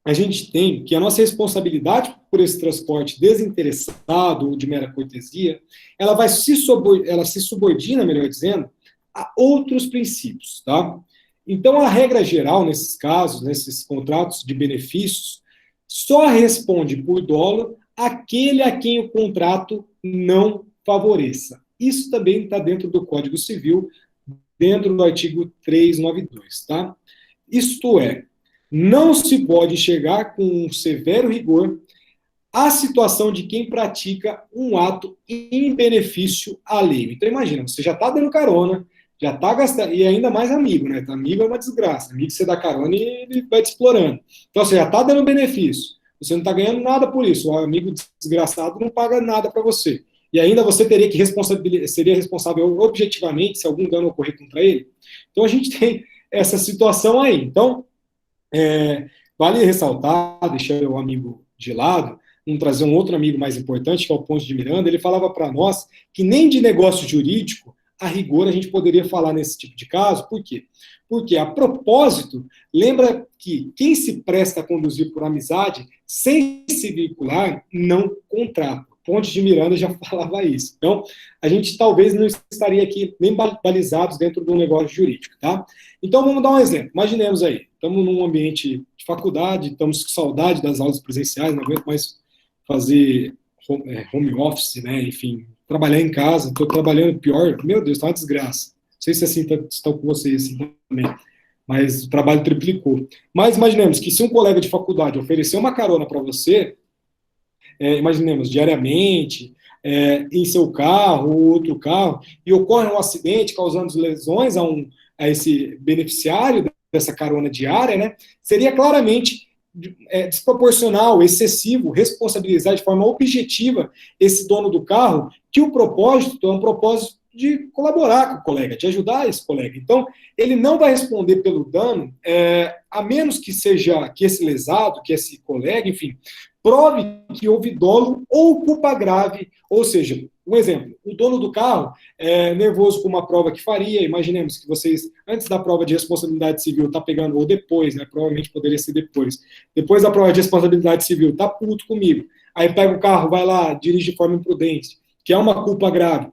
a gente tem que a nossa responsabilidade por esse transporte desinteressado ou de mera cortesia, ela se subordina, melhor dizendo, a outros princípios, tá? Então, a regra geral, nesses casos, nesses contratos de benefícios, só responde por dolo aquele a quem o contrato não favoreça. Isso também está dentro do Código Civil, dentro do artigo 392, tá? Isto é, não se pode chegar com um severo rigor à situação de quem pratica um ato em benefício alheio. Então, imagina, você já está dando carona, já está gastando, e ainda mais amigo, né? Amigo é uma desgraça. Amigo você dá carona e ele vai te explorando. Então, você já está dando benefício. Você não está ganhando nada por isso. O amigo desgraçado não paga nada para você. E ainda você teria que seria responsável objetivamente se algum dano ocorrer contra ele. Então, a gente tem essa situação aí. Então, vale ressaltar, deixar o amigo de lado, vamos trazer um outro amigo mais importante, que é o Ponte de Miranda. Ele falava para nós que nem de negócio jurídico, a rigor, a gente poderia falar nesse tipo de caso. Por quê? Porque, a propósito, lembra que quem se presta a conduzir por amizade, sem se vincular, não contrata. Ponte de Miranda já falava isso. Então, a gente talvez não estaria aqui nem balizados dentro do negócio jurídico, tá? Então, vamos dar um exemplo. Imaginemos aí, estamos num ambiente de faculdade, estamos com saudade das aulas presenciais, não aguento mais fazer home office, né? Enfim, trabalhar em casa, estou trabalhando pior, meu Deus, está uma desgraça. Não sei se assim está com vocês assim também, mas o trabalho triplicou. Mas imaginemos que se um colega de faculdade oferecer uma carona para você, imaginemos, diariamente, em seu carro ou outro carro, e ocorre um acidente causando lesões a esse beneficiário dessa carona diária, né, seria claramente desproporcional, excessivo, responsabilizar de forma objetiva esse dono do carro, que o propósito é um propósito de colaborar com o colega, de ajudar esse colega. Então, ele não vai responder pelo dano, a menos que esse lesado, que esse colega, enfim, prove que houve dolo ou culpa grave. Ou seja, um exemplo, o dono do carro é nervoso com uma prova que faria, imaginemos que vocês, antes da prova de responsabilidade civil, tá pegando, ou depois, né, provavelmente poderia ser depois da prova de responsabilidade civil, tá puto comigo, aí pega o carro, vai lá, dirige de forma imprudente, que é uma culpa grave,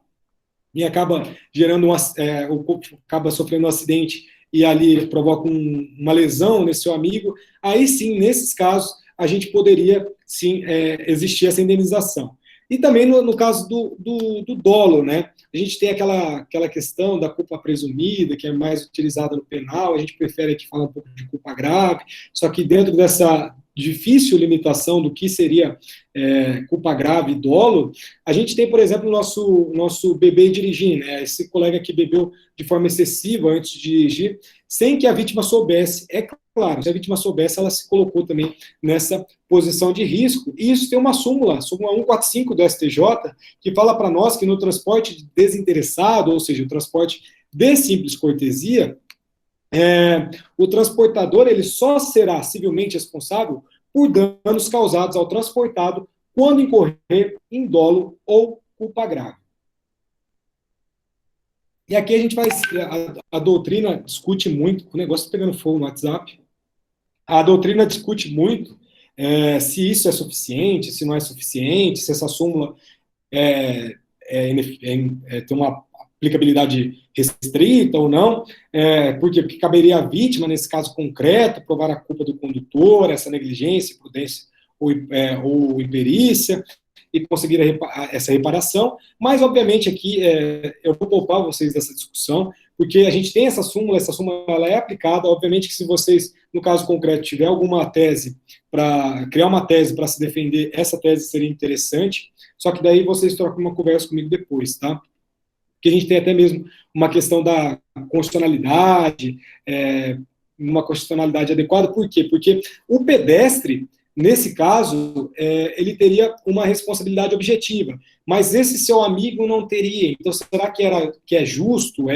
e acaba gerando acaba sofrendo um acidente, e ali provoca uma lesão nesse seu amigo, aí sim, nesses casos, a gente poderia, sim, existir essa indenização. E também no caso do dolo, né? A gente tem aquela questão da culpa presumida, que é mais utilizada no penal, a gente prefere aqui falar um pouco de culpa grave, só que dentro dessa difícil limitação do que seria culpa grave e dolo, a gente tem, por exemplo, o nosso beber e dirigir, né? Esse colega que bebeu de forma excessiva antes de dirigir, sem que a vítima soubesse. É claro, se a vítima soubesse, ela se colocou também nessa posição de risco. E isso tem uma súmula 145 do STJ, que fala para nós que no transporte desinteressado, ou seja, o transporte de simples cortesia, o transportador ele só será civilmente responsável por danos causados ao transportado quando incorrer em dolo ou culpa grave. E aqui a gente vai, a doutrina discute muito, o negócio está pegando fogo no WhatsApp, a doutrina discute muito se isso é suficiente, se não é suficiente, se essa súmula tem uma aplicabilidade restrita ou não, porque caberia à vítima, nesse caso concreto, provar a culpa do condutor, essa negligência, imprudência ou imperícia. e conseguir essa reparação, mas, obviamente, aqui eu vou poupar vocês dessa discussão, porque a gente tem essa súmula ela é aplicada, obviamente que se vocês, no caso concreto, tiver alguma tese, para criar uma tese para se defender, essa tese seria interessante, só que daí vocês trocam uma conversa comigo depois, tá? Porque a gente tem até mesmo uma questão da constitucionalidade, uma constitucionalidade adequada, por quê? Porque o pedestre, nesse caso, ele teria uma responsabilidade objetiva, mas esse seu amigo não teria. Então, será que é justo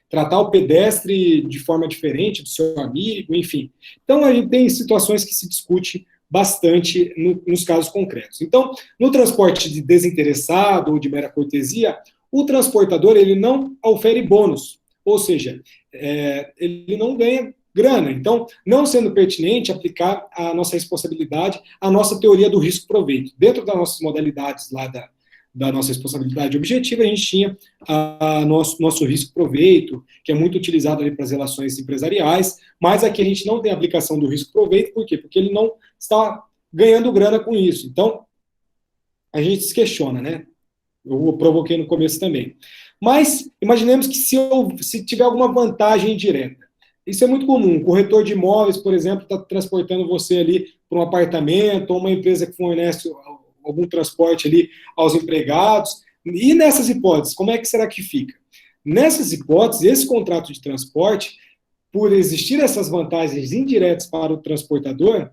tratar o pedestre de forma diferente do seu amigo? Enfim. Então, a gente tem situações que se discute bastante nos casos concretos. Então, no transporte de desinteressado ou de mera cortesia, o transportador ele não ofere bônus, ou seja, ele não ganha grana. Então, não sendo pertinente aplicar a nossa responsabilidade, a nossa teoria do risco-proveito. Dentro das nossas modalidades lá da nossa responsabilidade objetiva, a gente tinha nosso risco-proveito, que é muito utilizado ali para as relações empresariais, mas aqui a gente não tem aplicação do risco-proveito, por quê? Porque ele não está ganhando grana com isso. Então, a gente se questiona, né? Eu provoquei no começo também. Mas, imaginemos que se tiver alguma vantagem indireta. Isso é muito comum. Um corretor de imóveis, por exemplo, está transportando você ali para um apartamento, ou uma empresa que fornece algum transporte ali aos empregados. E nessas hipóteses, como é que será que fica? Nessas hipóteses, esse contrato de transporte, por existir essas vantagens indiretas para o transportador,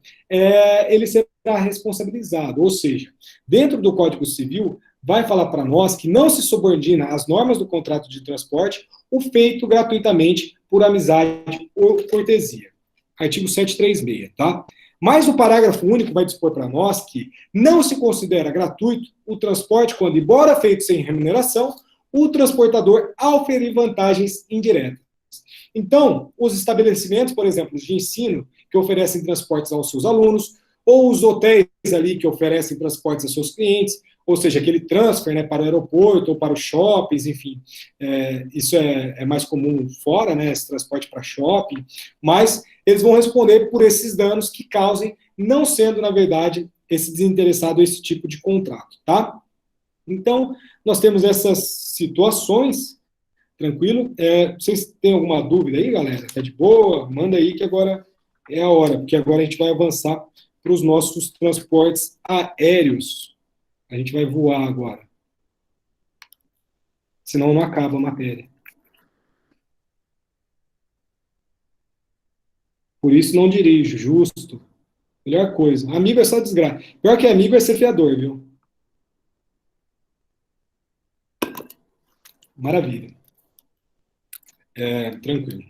ele será responsabilizado. Ou seja, dentro do Código Civil, vai falar para nós que não se subordina às normas do contrato de transporte o feito gratuitamente por amizade ou cortesia. Artigo 736, tá? Mas o parágrafo único vai dispor para nós que não se considera gratuito o transporte quando, embora feito sem remuneração, o transportador oferir vantagens indiretas. Então, os estabelecimentos, por exemplo, de ensino, que oferecem transportes aos seus alunos, ou os hotéis ali que oferecem transportes aos seus clientes, ou seja, aquele transfer, né, para o aeroporto ou para os shoppings, enfim, isso é mais comum fora, né, esse transporte para shopping, mas eles vão responder por esses danos que causem, não sendo, na verdade, esse desinteressado, esse tipo de contrato, tá? Então, nós temos essas situações, tranquilo? Vocês têm alguma dúvida aí, galera? Tá de boa? Manda aí que agora é a hora, porque agora a gente vai avançar para os nossos transportes aéreos. A gente vai voar agora. Senão não acaba a matéria. Por isso não dirijo, justo. Melhor coisa. Amigo é só desgraça. Pior que amigo é ser fiador, viu? Maravilha. Tranquilo.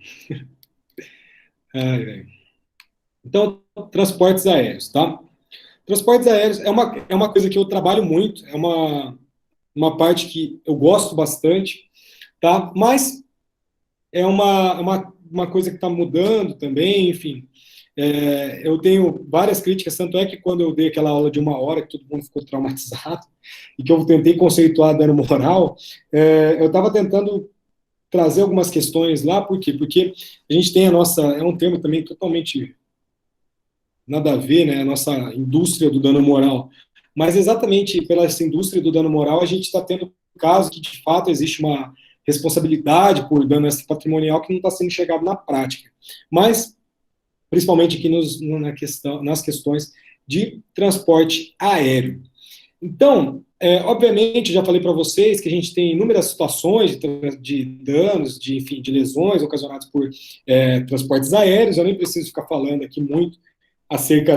Então, transportes aéreos, tá? Transportes aéreos é uma coisa que eu trabalho muito, é uma parte que eu gosto bastante, tá? Mas é uma coisa que está mudando também, enfim. Eu tenho várias críticas, tanto é que quando eu dei aquela aula de 1 hora, que todo mundo ficou traumatizado, e que eu tentei conceituar dano moral, eu estava tentando trazer algumas questões lá, por quê? Porque a gente tem é um termo também totalmente nada a ver, né, a nossa indústria do dano moral, mas exatamente pela essa indústria do dano moral, a gente está tendo casos que, de fato, existe uma responsabilidade por dano extrapatrimonial que não está sendo chegado na prática. Mas, principalmente aqui nas questões de transporte aéreo. Então, obviamente, já falei para vocês que a gente tem inúmeras situações de danos, enfim, de lesões ocasionadas por transportes aéreos, eu nem preciso ficar falando aqui muito acerca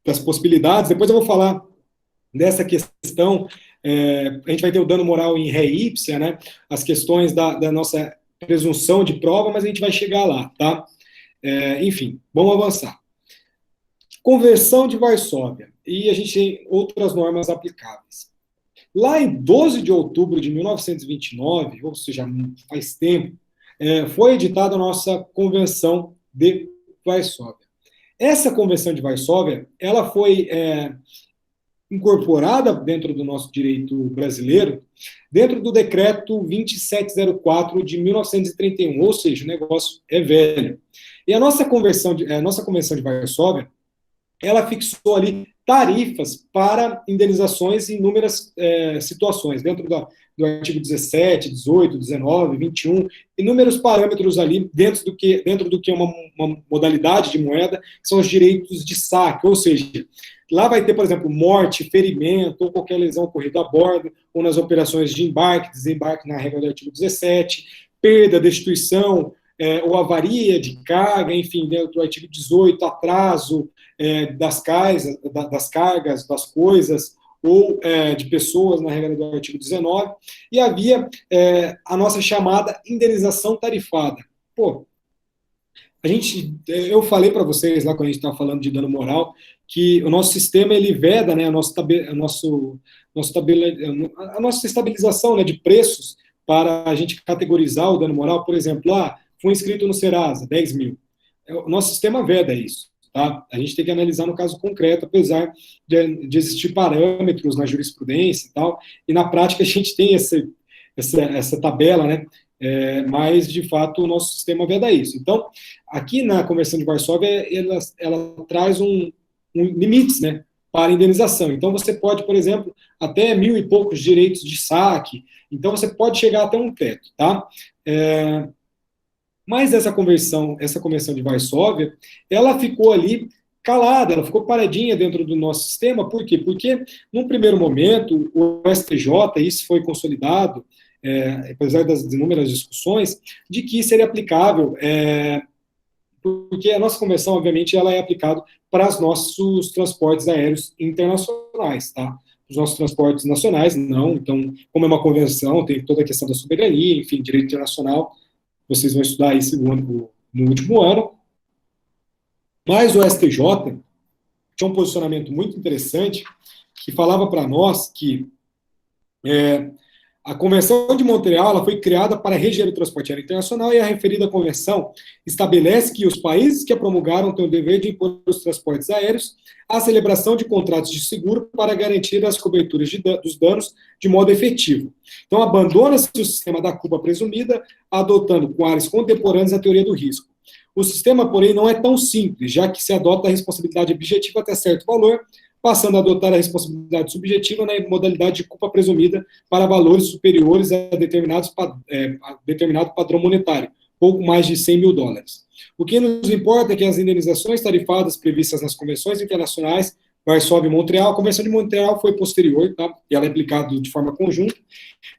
das possibilidades. Depois eu vou falar dessa questão. A gente vai ter o dano moral em ré ipsa, né? As questões da nossa presunção de prova, mas a gente vai chegar lá, tá? Enfim, vamos avançar. Conversão de Varsóvia. E a gente tem outras normas aplicáveis. Lá em 12 de outubro de 1929, ou seja, faz tempo, foi editada a nossa Convenção de Varsóvia. Essa Convenção de Varsóvia, ela foi incorporada dentro do nosso direito brasileiro, dentro do decreto 2704 de 1931, ou seja, o negócio é velho. E a nossa Convenção de Varsóvia, ela fixou ali tarifas para indenizações em inúmeras situações, dentro do artigo 17, 18, 19, 21, inúmeros parâmetros ali dentro do que é uma modalidade de moeda, que são os direitos de saque, ou seja, lá vai ter, por exemplo, morte, ferimento, ou qualquer lesão ocorrida a bordo, ou nas operações de embarque, desembarque na regra do artigo 17, perda, destituição, ou avaria de carga, enfim, dentro do artigo 18, atraso das cargas, das coisas, ou de pessoas, na regra do artigo 19, e havia a nossa chamada indenização tarifada. Pô, eu falei para vocês lá quando a gente estava falando de dano moral, que o nosso sistema ele veda, né, a nossa estabilização, né, de preços para a gente categorizar o dano moral. Por exemplo, foi inscrito no Serasa, 10 mil. O nosso sistema veda isso. Tá? A gente tem que analisar no caso concreto, apesar de existir parâmetros na jurisprudência e tal, e na prática a gente tem essa tabela, né? Mas, de fato, o nosso sistema veda isso. Então, aqui na Convenção de Varsóvia, ela traz limites, né, para indenização. Então, você pode, por exemplo, até 1.000 e poucos direitos de saque, então você pode chegar até um teto, tá? Mas essa convenção de Varsóvia, ela ficou ali calada, ela ficou paradinha dentro do nosso sistema. Por quê? Porque, num primeiro momento, o STJ, isso foi consolidado, apesar das inúmeras discussões, de que seria aplicável, porque a nossa convenção, obviamente, ela é aplicada para os nossos transportes aéreos internacionais, tá? Os nossos transportes nacionais, não. Então, como é uma convenção, tem toda a questão da soberania, enfim, direito internacional, vocês vão estudar isso no último ano. Mas o STJ tinha um posicionamento muito interessante que falava para nós que a Convenção de Montreal ela foi criada para reger o transporte aéreo internacional, e a referida convenção estabelece que os países que a promulgaram têm o dever de impor os transportes aéreos a celebração de contratos de seguro para garantir as coberturas dos danos de modo efetivo. Então, abandona-se o sistema da culpa presumida, adotando com áreas contemporâneas a teoria do risco. O sistema, porém, não é tão simples, já que se adota a responsabilidade objetiva até certo valor, passando a adotar a responsabilidade subjetiva na modalidade de culpa presumida para valores superiores a determinado padrão monetário, pouco mais de 100 mil dólares. O que nos importa é que as indenizações tarifadas previstas nas convenções internacionais, Varsóvia e Montreal, a Convenção de Montreal foi posterior, tá? E ela é aplicada de forma conjunta,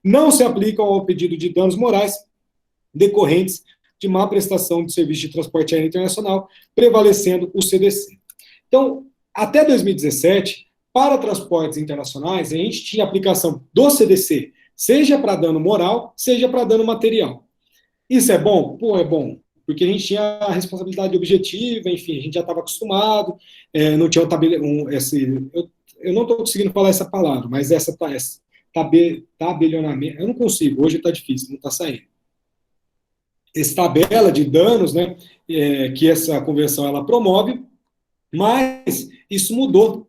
não se aplicam ao pedido de danos morais decorrentes de má prestação de serviço de transporte aéreo internacional, prevalecendo o CDC. Então, até 2017, para transportes internacionais, a gente tinha aplicação do CDC, seja para dano moral, seja para dano material. Isso é bom? Pô, é bom, porque a gente tinha a responsabilidade objetiva, enfim, a gente já estava acostumado, não tinha eu não estou conseguindo falar essa palavra, mas tabelionamento, eu não consigo, hoje está difícil, não está saindo. Essa tabela de danos, né, que essa convenção ela promove, mas isso mudou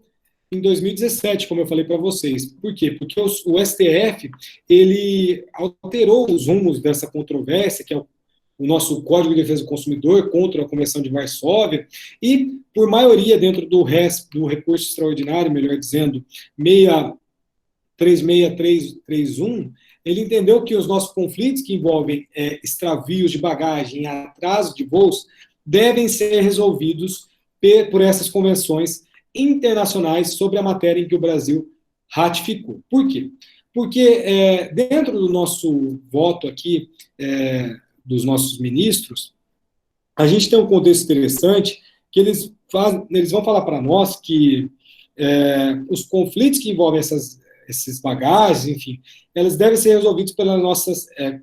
em 2017, como eu falei para vocês. Por quê? Porque o STF, ele alterou os rumos dessa controvérsia, que é o nosso Código de Defesa do Consumidor contra a Convenção de Varsóvia, e, por maioria, dentro do recurso extraordinário, melhor dizendo, 36331, ele entendeu que os nossos conflitos que envolvem extravios de bagagem e atraso de voos devem ser resolvidos por essas convenções internacionais sobre a matéria em que o Brasil ratificou. Por quê? Porque dentro do nosso voto aqui, dos nossos ministros, a gente tem um contexto interessante que eles vão falar para nós que os conflitos que envolvem esses bagagens, enfim, elas devem ser resolvidos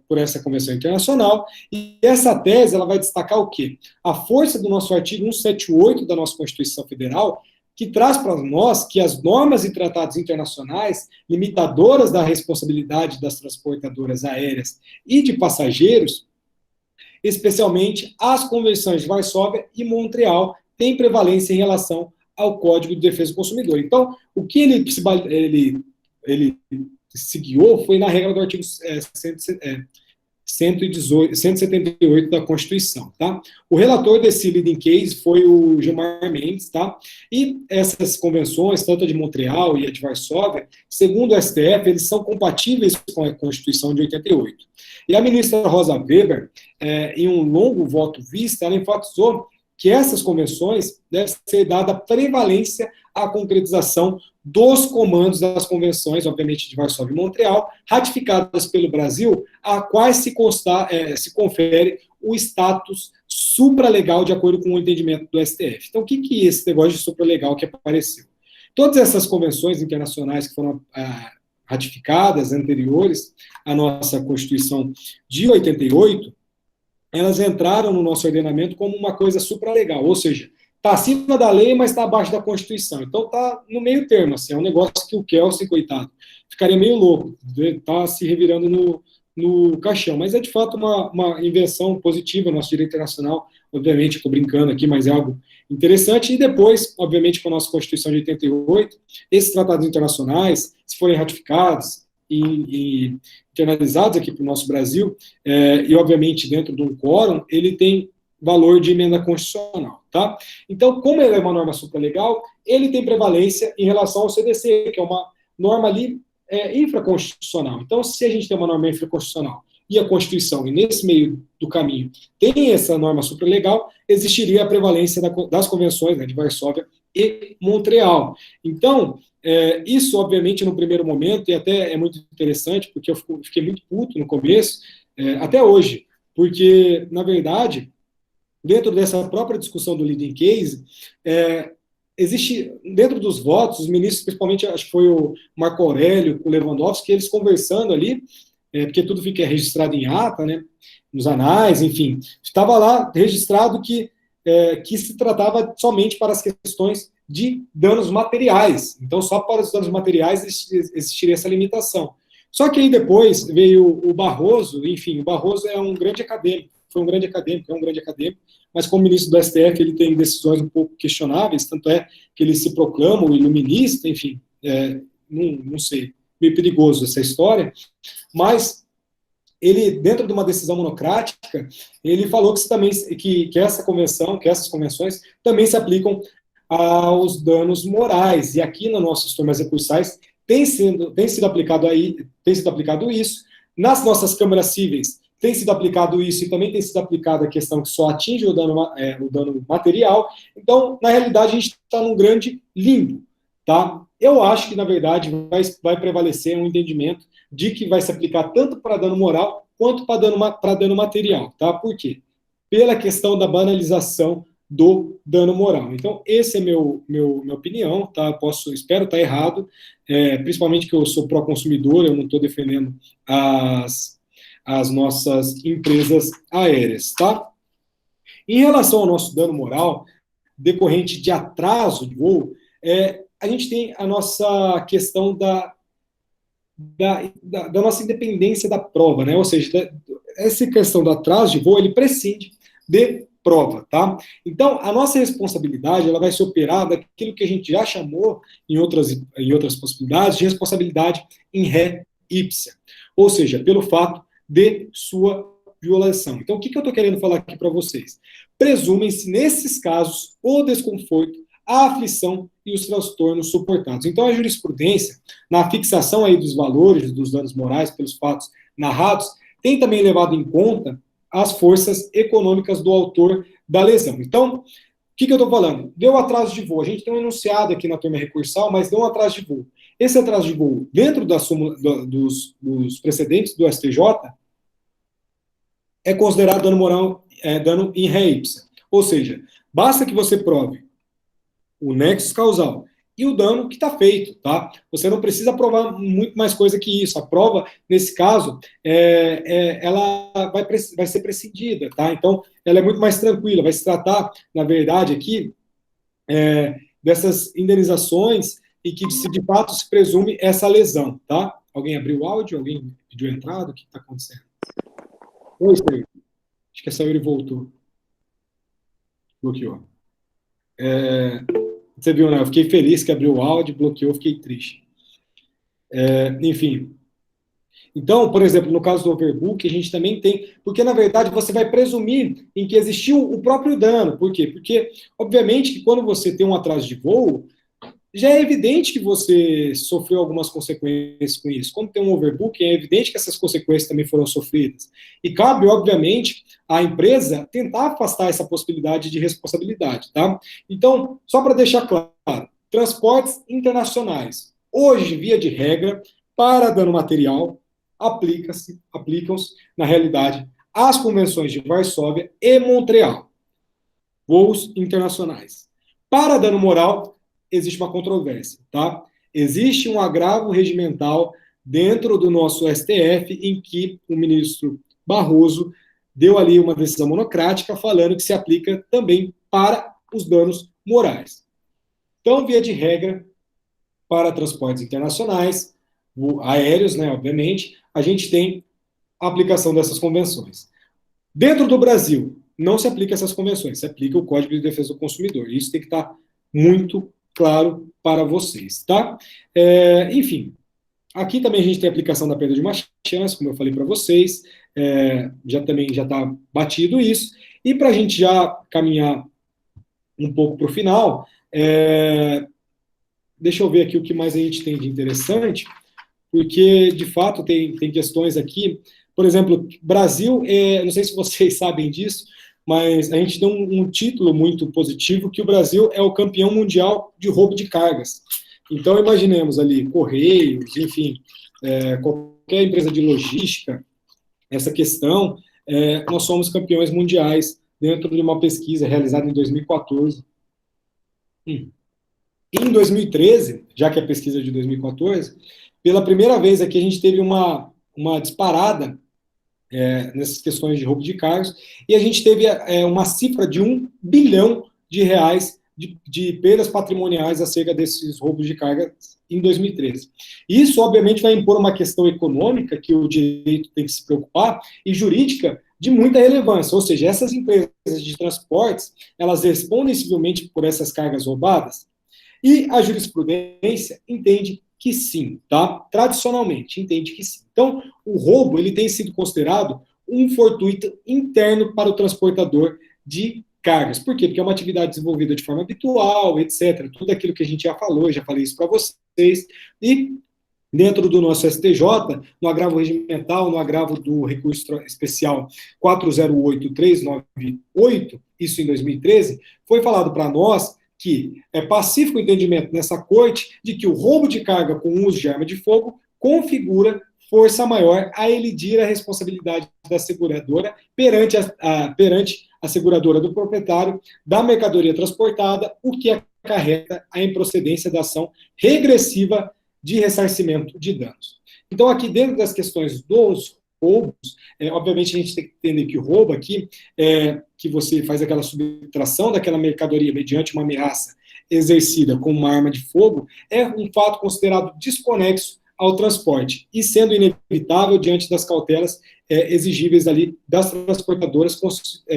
por essa convenção internacional, e essa tese ela vai destacar o quê? A força do nosso artigo 178 da nossa Constituição Federal, que traz para nós que as normas e tratados internacionais limitadoras da responsabilidade das transportadoras aéreas e de passageiros, especialmente as convenções de Varsóvia e Montreal, têm prevalência em relação ao Código de Defesa do Consumidor. Então, o que ele se guiou foi na regra do artigo 178 da Constituição, tá? O relator desse leading case foi o Gilmar Mendes, tá? E essas convenções, tanto a de Montreal e a de Varsóvia, segundo o STF, eles são compatíveis com a Constituição de 88. E a ministra Rosa Weber, em um longo voto vista, ela enfatizou que essas convenções devem ser dada prevalência à concretização dos comandos das convenções, obviamente, de Varsóvia e Montreal, ratificadas pelo Brasil, a quais se confere o status supralegal de acordo com o entendimento do STF. Então, o que é esse negócio de supralegal que apareceu? Todas essas convenções internacionais que foram ratificadas, anteriores à nossa Constituição de 88, elas entraram no nosso ordenamento como uma coisa supralegal, ou seja, está acima da lei, mas está abaixo da Constituição. Então está no meio termo, assim, é um negócio que o Kelsey, coitado, ficaria meio louco, está se revirando no caixão. Mas é de fato uma invenção positiva no nosso direito internacional. Obviamente, estou brincando aqui, mas é algo interessante. E depois, obviamente, com a nossa Constituição de 88, esses tratados internacionais, se forem ratificados e internalizados aqui para o nosso Brasil, e obviamente dentro de um quórum, ele tem valor de emenda constitucional, tá? Então, como ele é uma norma supralegal, ele tem prevalência em relação ao CDC, que é uma norma ali infraconstitucional. Então, se a gente tem uma norma infraconstitucional e a Constituição, e nesse meio do caminho tem essa norma supralegal, existiria a prevalência das convenções, né, de Varsóvia e Montreal. Então, isso, obviamente, no primeiro momento, e até é muito interessante, porque eu fiquei muito puto no começo, até hoje, porque, na verdade, dentro dessa própria discussão do leading case, existe, dentro dos votos, os ministros, principalmente, acho que foi o Marco Aurélio, o Lewandowski, eles conversando ali, porque tudo fica registrado em ata, né, nos anais, enfim, estava lá registrado que se tratava somente para as questões de danos materiais. Então, só para os danos materiais existiria essa limitação. Só que aí depois veio o Barroso, enfim, o Barroso é um grande acadêmico, foi um grande acadêmico, é um grande acadêmico, mas como ministro do STF ele tem decisões um pouco questionáveis, tanto é que ele se proclama o iluminista, enfim, não sei, meio perigoso essa história, mas ele, dentro de uma decisão monocrática, ele falou que essa convenção, que essas convenções também se aplicam aos danos morais, e aqui nas nossas turmas recursais tem sido aplicado isso, nas nossas câmaras cíveis tem sido aplicado isso, e também tem sido aplicada a questão que só atinge o dano material. Então, na realidade, a gente está num grande limbo, tá? Eu acho que, na verdade, vai prevalecer um entendimento de que vai se aplicar tanto para dano moral quanto para dano material, tá? Por quê? Pela questão da banalização do dano moral. Então, essa é minha opinião, tá? Espero estar errado, principalmente que eu sou pró-consumidor, eu não estou defendendo as nossas empresas aéreas, tá? Em relação ao nosso dano moral, decorrente de atraso de voo, a gente tem a nossa questão da nossa independência da prova, né? Ou seja, essa questão do atraso de voo, ele prescinde de prova, tá? Então, a nossa responsabilidade, ela vai ser operada daquilo que a gente já chamou em outras possibilidades de responsabilidade in ré ipsa, ou seja, pelo fato de sua violação. Então, o que eu estou querendo falar aqui para vocês? Presumem-se, nesses casos, o desconforto, a aflição e os transtornos suportados. Então, a jurisprudência, na fixação aí dos valores dos danos morais pelos fatos narrados, tem também levado em conta as forças econômicas do autor da lesão. Então, o que eu estou falando? Deu atraso de voo. A gente tem um enunciado aqui na turma recursal, mas deu um atraso de voo. Esse atraso de voo, dentro da dos precedentes do STJ, é considerado dano moral, dano in ré ipsa. Ou seja, basta que você prove o nexo causal e o dano que está feito, tá? Você não precisa provar muito mais coisa que isso. A prova, nesse caso, ela vai ser prescindida, tá? Então, ela é muito mais tranquila. Vai se tratar, na verdade, aqui, dessas indenizações e que, de fato, se presume essa lesão, tá? Alguém abriu o áudio? Alguém pediu entrada? O que está acontecendo? Oi, Sérgio. Acho que a Saúde voltou. Bloqueou. Você viu, né? Eu fiquei feliz que abriu o áudio, bloqueou, fiquei triste. Enfim. Então, por exemplo, no caso do overbook, a gente também tem, porque na verdade você vai presumir em que existiu o próprio dano. Por quê? Porque, obviamente, que quando você tem um atraso de voo, já é evidente que você sofreu algumas consequências com isso. Quando tem um overbooking, é evidente que essas consequências também foram sofridas. E cabe, obviamente, à empresa tentar afastar essa possibilidade de responsabilidade, tá? Então, só para deixar claro, transportes internacionais. Hoje, via de regra, para dano material, aplicam-se, na realidade, as convenções de Varsóvia e Montreal. Voos internacionais. Para dano moral, existe uma controvérsia, tá? Existe um agravo regimental dentro do nosso STF em que o ministro Barroso deu ali uma decisão monocrática falando que se aplica também para os danos morais. Então, via de regra, para transportes internacionais, aéreos, né, obviamente, a gente tem a aplicação dessas convenções. Dentro do Brasil, não se aplica essas convenções, se aplica o Código de Defesa do Consumidor. Isso tem que estar muito claro para vocês, tá? Enfim, aqui também a gente tem a aplicação da perda de uma chance, como eu falei para vocês, já está batido isso. E para a gente já caminhar um pouco para o final, deixa eu ver aqui o que mais a gente tem de interessante, porque, de fato, tem questões aqui. Por exemplo, Brasil, não sei se vocês sabem disso, mas a gente tem um título muito positivo, que o Brasil é o campeão mundial de roubo de cargas. Então, imaginemos ali, Correios, enfim, qualquer empresa de logística, essa questão, nós somos campeões mundiais dentro de uma pesquisa realizada em 2014. Em 2013, já que a pesquisa é de 2014, pela primeira vez aqui a gente teve uma disparada nessas questões de roubo de cargos, e a gente teve uma cifra de R$ 1 bilhão de perdas patrimoniais acerca desses roubos de carga em 2013. Isso, obviamente, vai impor uma questão econômica que o direito tem que se preocupar, e jurídica de muita relevância, ou seja, essas empresas de transportes, elas respondem civilmente por essas cargas roubadas? E a jurisprudência entende que sim, tá? Tradicionalmente, entende que sim. Então, o roubo, ele tem sido considerado um fortuito interno para o transportador de cargas. Por quê? Porque é uma atividade desenvolvida de forma habitual, etc. Tudo aquilo que a gente já falou, já falei isso para vocês. E dentro do nosso STJ, no agravo regimental, no agravo do recurso especial 408398, isso em 2013, foi falado para nós que é pacífico o entendimento nessa corte de que o roubo de carga com uso de arma de fogo configura força maior a elidir a responsabilidade da seguradora perante a seguradora do proprietário da mercadoria transportada, o que acarreta a improcedência da ação regressiva de ressarcimento de danos. Então, aqui dentro das questões dos roubos, obviamente a gente tem que entender que o roubo aqui que você faz aquela subtração daquela mercadoria mediante uma ameaça exercida com uma arma de fogo, é um fato considerado desconexo ao transporte, e sendo inevitável diante das cautelas exigíveis ali das transportadoras,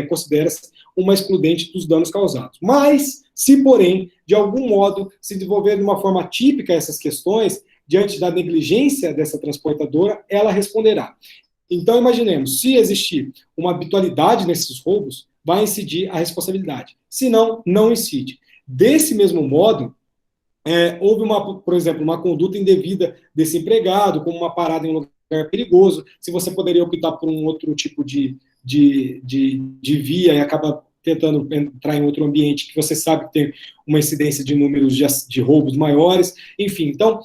considera-se uma excludente dos danos causados. Mas, se porém, de algum modo, se desenvolver de uma forma típica essas questões, diante da negligência dessa transportadora, ela responderá. Então, imaginemos, se existir uma habitualidade nesses roubos, vai incidir a responsabilidade. Se não, não incide. Desse mesmo modo, houve, por exemplo, uma conduta indevida desse empregado, como uma parada em um lugar perigoso, se você poderia optar por um outro tipo de via e acaba tentando entrar em outro ambiente que você sabe que tem uma incidência de números de roubos maiores, enfim. Então,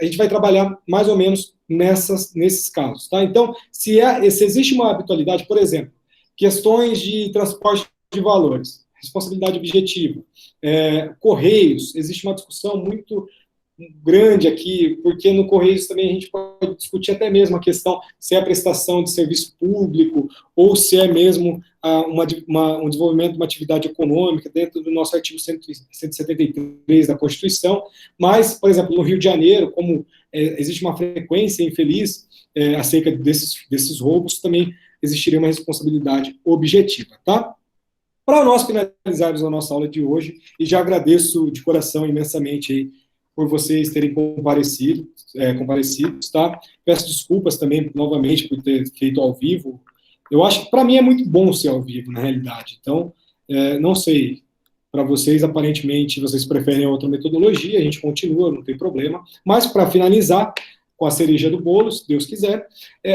a gente vai trabalhar mais ou menos nesses casos, tá? Então, se existe uma habitualidade, por exemplo, questões de transporte de valores, responsabilidade objetiva, Correios, existe uma discussão muito grande aqui, porque no Correios também a gente pode discutir até mesmo a questão se é a prestação de serviço público ou se é mesmo um desenvolvimento de uma atividade econômica dentro do nosso artigo 173 da Constituição, mas, por exemplo, no Rio de Janeiro, como existe uma frequência infeliz acerca desses roubos, também existiria uma responsabilidade objetiva, tá? Para nós finalizarmos a nossa aula de hoje, e já agradeço de coração imensamente aí por vocês terem comparecido, tá? Peço desculpas também, novamente, por ter feito ao vivo. Eu acho que, para mim, é muito bom ser ao vivo, na realidade. Então, não sei, para vocês, aparentemente, vocês preferem outra metodologia, a gente continua, não tem problema. Mas, para finalizar, com a cereja do bolo, se Deus quiser,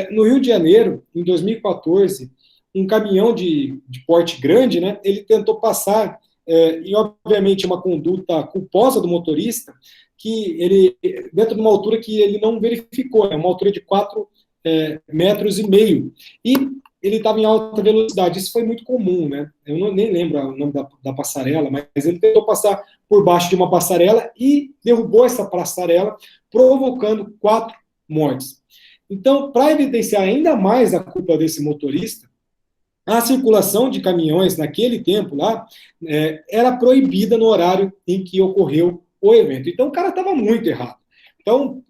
no Rio de Janeiro, em 2014, um caminhão de porte grande, né, ele tentou passar, e obviamente uma conduta culposa do motorista, que ele, dentro de uma altura que ele não verificou, uma altura de 4,5 metros, e ele estava em alta velocidade. Isso foi muito comum, né? Eu nem lembro o nome da passarela, mas ele tentou passar por baixo de uma passarela e derrubou essa passarela, provocando 4 mortes. Então, para evidenciar ainda mais a culpa desse motorista, a circulação de caminhões naquele tempo lá era proibida no horário em que ocorreu o evento. Então, o cara estava muito errado. Então,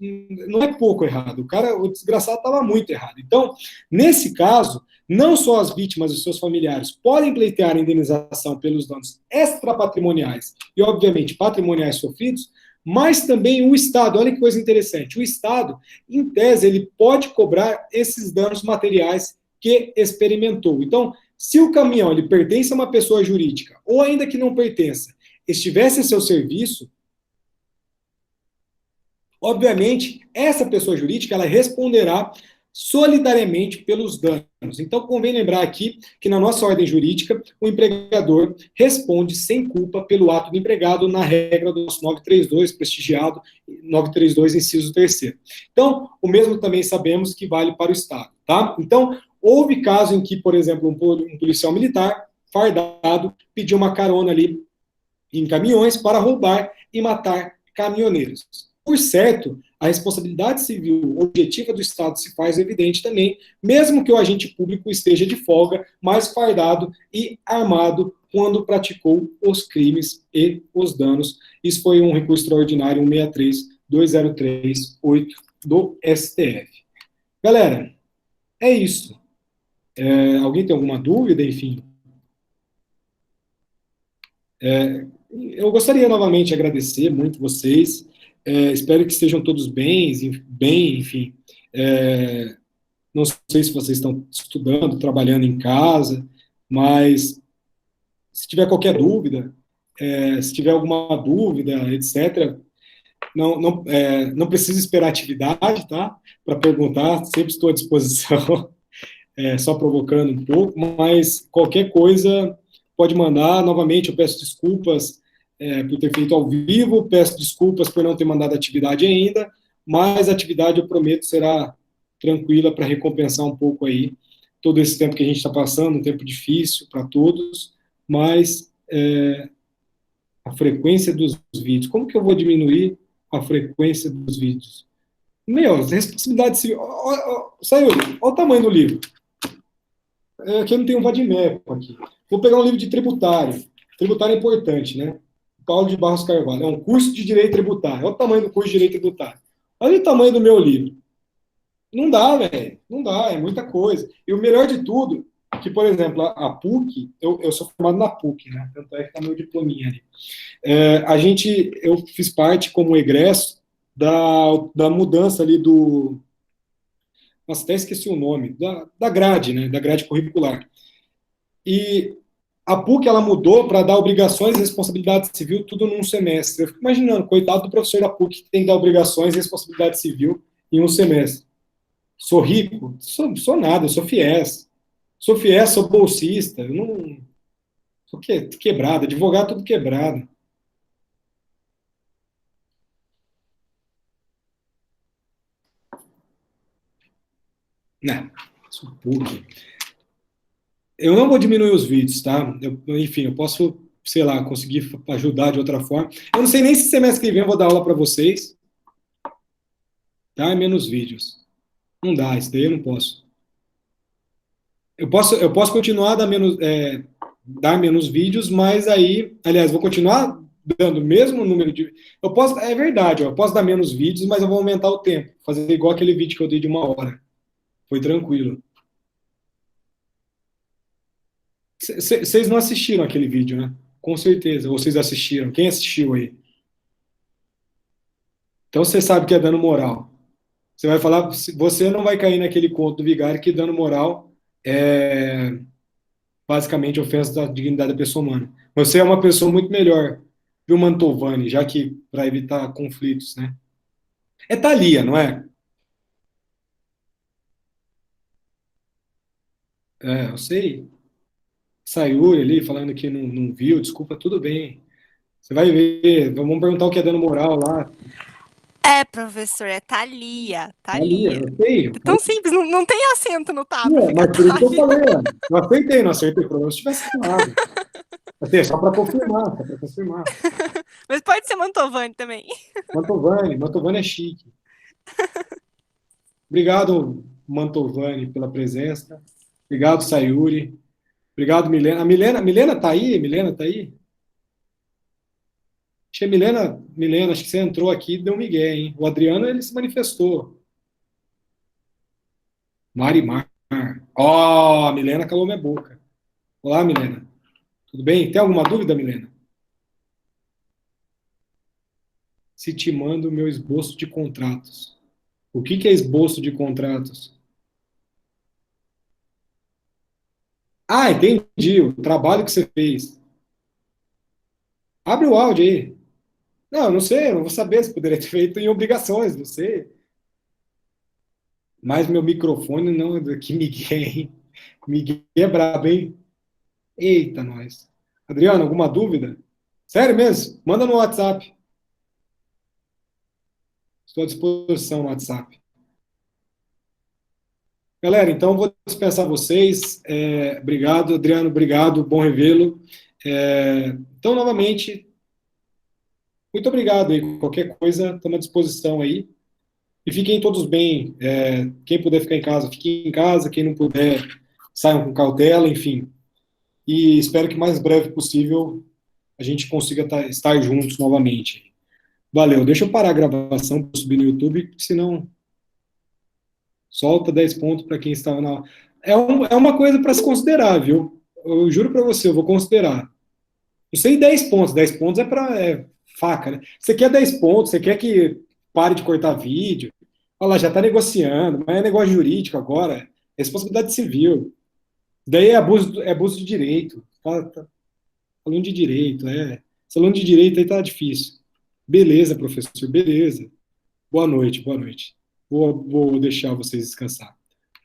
não é pouco errado. O desgraçado estava muito errado. Então, nesse caso, não só as vítimas e seus familiares podem pleitear a indenização pelos danos extrapatrimoniais e, obviamente, patrimoniais sofridos, mas também o Estado. Olha que coisa interessante. O Estado, em tese, ele pode cobrar esses danos materiais que experimentou. Então, se o caminhão ele pertence a uma pessoa jurídica, ou ainda que não pertença, estivesse a seu serviço, obviamente, essa pessoa jurídica ela responderá solidariamente pelos danos. Então, convém lembrar aqui que na nossa ordem jurídica, o empregador responde sem culpa pelo ato do empregado na regra do nosso 932, prestigiado 932, inciso 3º. Então, o mesmo também sabemos que vale para o Estado, tá? Então, houve caso em que, por exemplo, um policial militar fardado pediu uma carona ali em caminhões para roubar e matar caminhoneiros. Por certo, a responsabilidade civil objetiva do Estado se faz evidente também, mesmo que o agente público esteja de folga, mas fardado e armado quando praticou os crimes e os danos. Isso foi um recurso extraordinário 163-2038 do STF. Galera, é isso. Alguém tem alguma dúvida? Enfim. Eu gostaria novamente de agradecer muito vocês. Espero que estejam todos bem, enfim. Não sei se vocês estão estudando, trabalhando em casa, mas se tiver qualquer dúvida, se tiver alguma dúvida, etc., não precisa esperar atividade, tá? Para perguntar, sempre estou à disposição, só provocando um pouco, mas qualquer coisa pode mandar. Novamente, eu peço desculpas por ter feito ao vivo, peço desculpas por não ter mandado atividade ainda, mas a atividade, eu prometo, será tranquila para recompensar um pouco aí todo esse tempo que a gente está passando, um tempo difícil para todos, mas a frequência dos vídeos, como que eu vou diminuir a frequência dos vídeos? Responsabilidade civil. Saiu, olha o tamanho do livro. Aqui eu não tenho um vadimeco aqui. Vou pegar um livro de tributário. Tributário é importante, né? Paulo de Barros Carvalho. É um curso de direito tributário. Olha o tamanho do curso de direito tributário. Olha o tamanho do meu livro. Não dá, velho. Não dá, é muita coisa. E o melhor de tudo, que, por exemplo, a PUC, eu sou formado na PUC, né? Tanto é que tá meu diplominha ali. Eu fiz parte como egresso da mudança ali do... Nossa, até esqueci o nome. Da grade, né? Da grade curricular. E a PUC, ela mudou para dar obrigações e responsabilidade civil tudo num semestre. Eu fico imaginando, coitado do professor da PUC que tem que dar obrigações e responsabilidade civil em um semestre. Sou rico? Sou nada, eu sou fiéis. Sou fiéis, sou bolsista. Eu não... Sou quebrado, advogado tudo quebrado. Não, sou PUC. Eu não vou diminuir os vídeos, tá? Enfim, eu posso, sei lá, conseguir ajudar de outra forma. Eu não sei nem se semestre que vem eu vou dar aula para vocês, tá? É menos vídeos. Não dá, isso daí eu não posso. Eu posso continuar a dar menos vídeos, mas aí, aliás, vou continuar dando o mesmo número de. É verdade, eu posso dar menos vídeos, mas eu vou aumentar o tempo. Fazer igual aquele vídeo que eu dei de 1 hora. Foi tranquilo. Vocês não assistiram aquele vídeo, né? Com certeza. Ou vocês assistiram? Quem assistiu aí? Então você sabe que é dano moral. Você vai falar, você não vai cair naquele conto do vigário que dano moral é basicamente ofensa da dignidade da pessoa humana. Você é uma pessoa muito melhor, viu, Mantovani, já que para evitar conflitos, né? É Thalia, não é? É, eu sei. Sayuri ali falando que não viu, desculpa, tudo bem. Você vai ver, vamos perguntar o que é dano moral lá. É, professor, é Thalia. Thalia, Thalia. eu sei. É tão simples, não tem acento no tá, pra É, ficar mas por isso que eu Thalia. falei, ó. Eu acertei, não acertei o problema se tivesse falado. Até só para confirmar, só para confirmar. Mas pode ser Mantovani também. Mantovani é chique. Obrigado, Mantovani, pela presença. Obrigado, Sayuri. Obrigado, Milena. A Milena tá aí? Milena tá aí? Acho que a Milena, acho que você entrou aqui e deu um migué, hein? O Adriano, ele se manifestou. Marimar. Ó, a Milena calou minha boca. Olá, Milena. Tudo bem? Tem alguma dúvida, Milena? Se te mando o meu esboço de contratos. O que que é esboço de contratos? Ah, entendi. O trabalho que você fez. Abre o áudio aí. Não, não sei, não vou saber se poderia ter feito em obrigações, não sei. Mas meu microfone não, que Miguel, hein? Miguel é brabo, hein? Eita, nós. Adriano, alguma dúvida? Sério mesmo? Manda no WhatsApp. Estou à disposição no WhatsApp. Galera, então vou dispensar vocês. Obrigado, Adriano, obrigado, bom revê-lo. Então, novamente, muito obrigado aí. Qualquer coisa, estamos à disposição aí. E fiquem todos bem. Quem puder ficar em casa, fique em casa. Quem não puder, saiam com cautela, enfim. E espero que o mais breve possível a gente consiga estar juntos novamente. Valeu. Deixa eu parar a gravação para subir no YouTube, senão solta 10 pontos para quem estava na. É uma coisa para se considerar, viu? Eu juro para você, eu vou considerar. Não sei 10 pontos. 10 pontos é para faca, né? Você quer 10 pontos, você quer que pare de cortar vídeo. Olha lá, já está negociando, mas é negócio jurídico agora, é responsabilidade civil. Daí é abuso de direito. Tá falando de direito, é. Falando de direito aí tá difícil. Beleza, professor, beleza. Boa noite, boa noite. Vou deixar vocês descansar.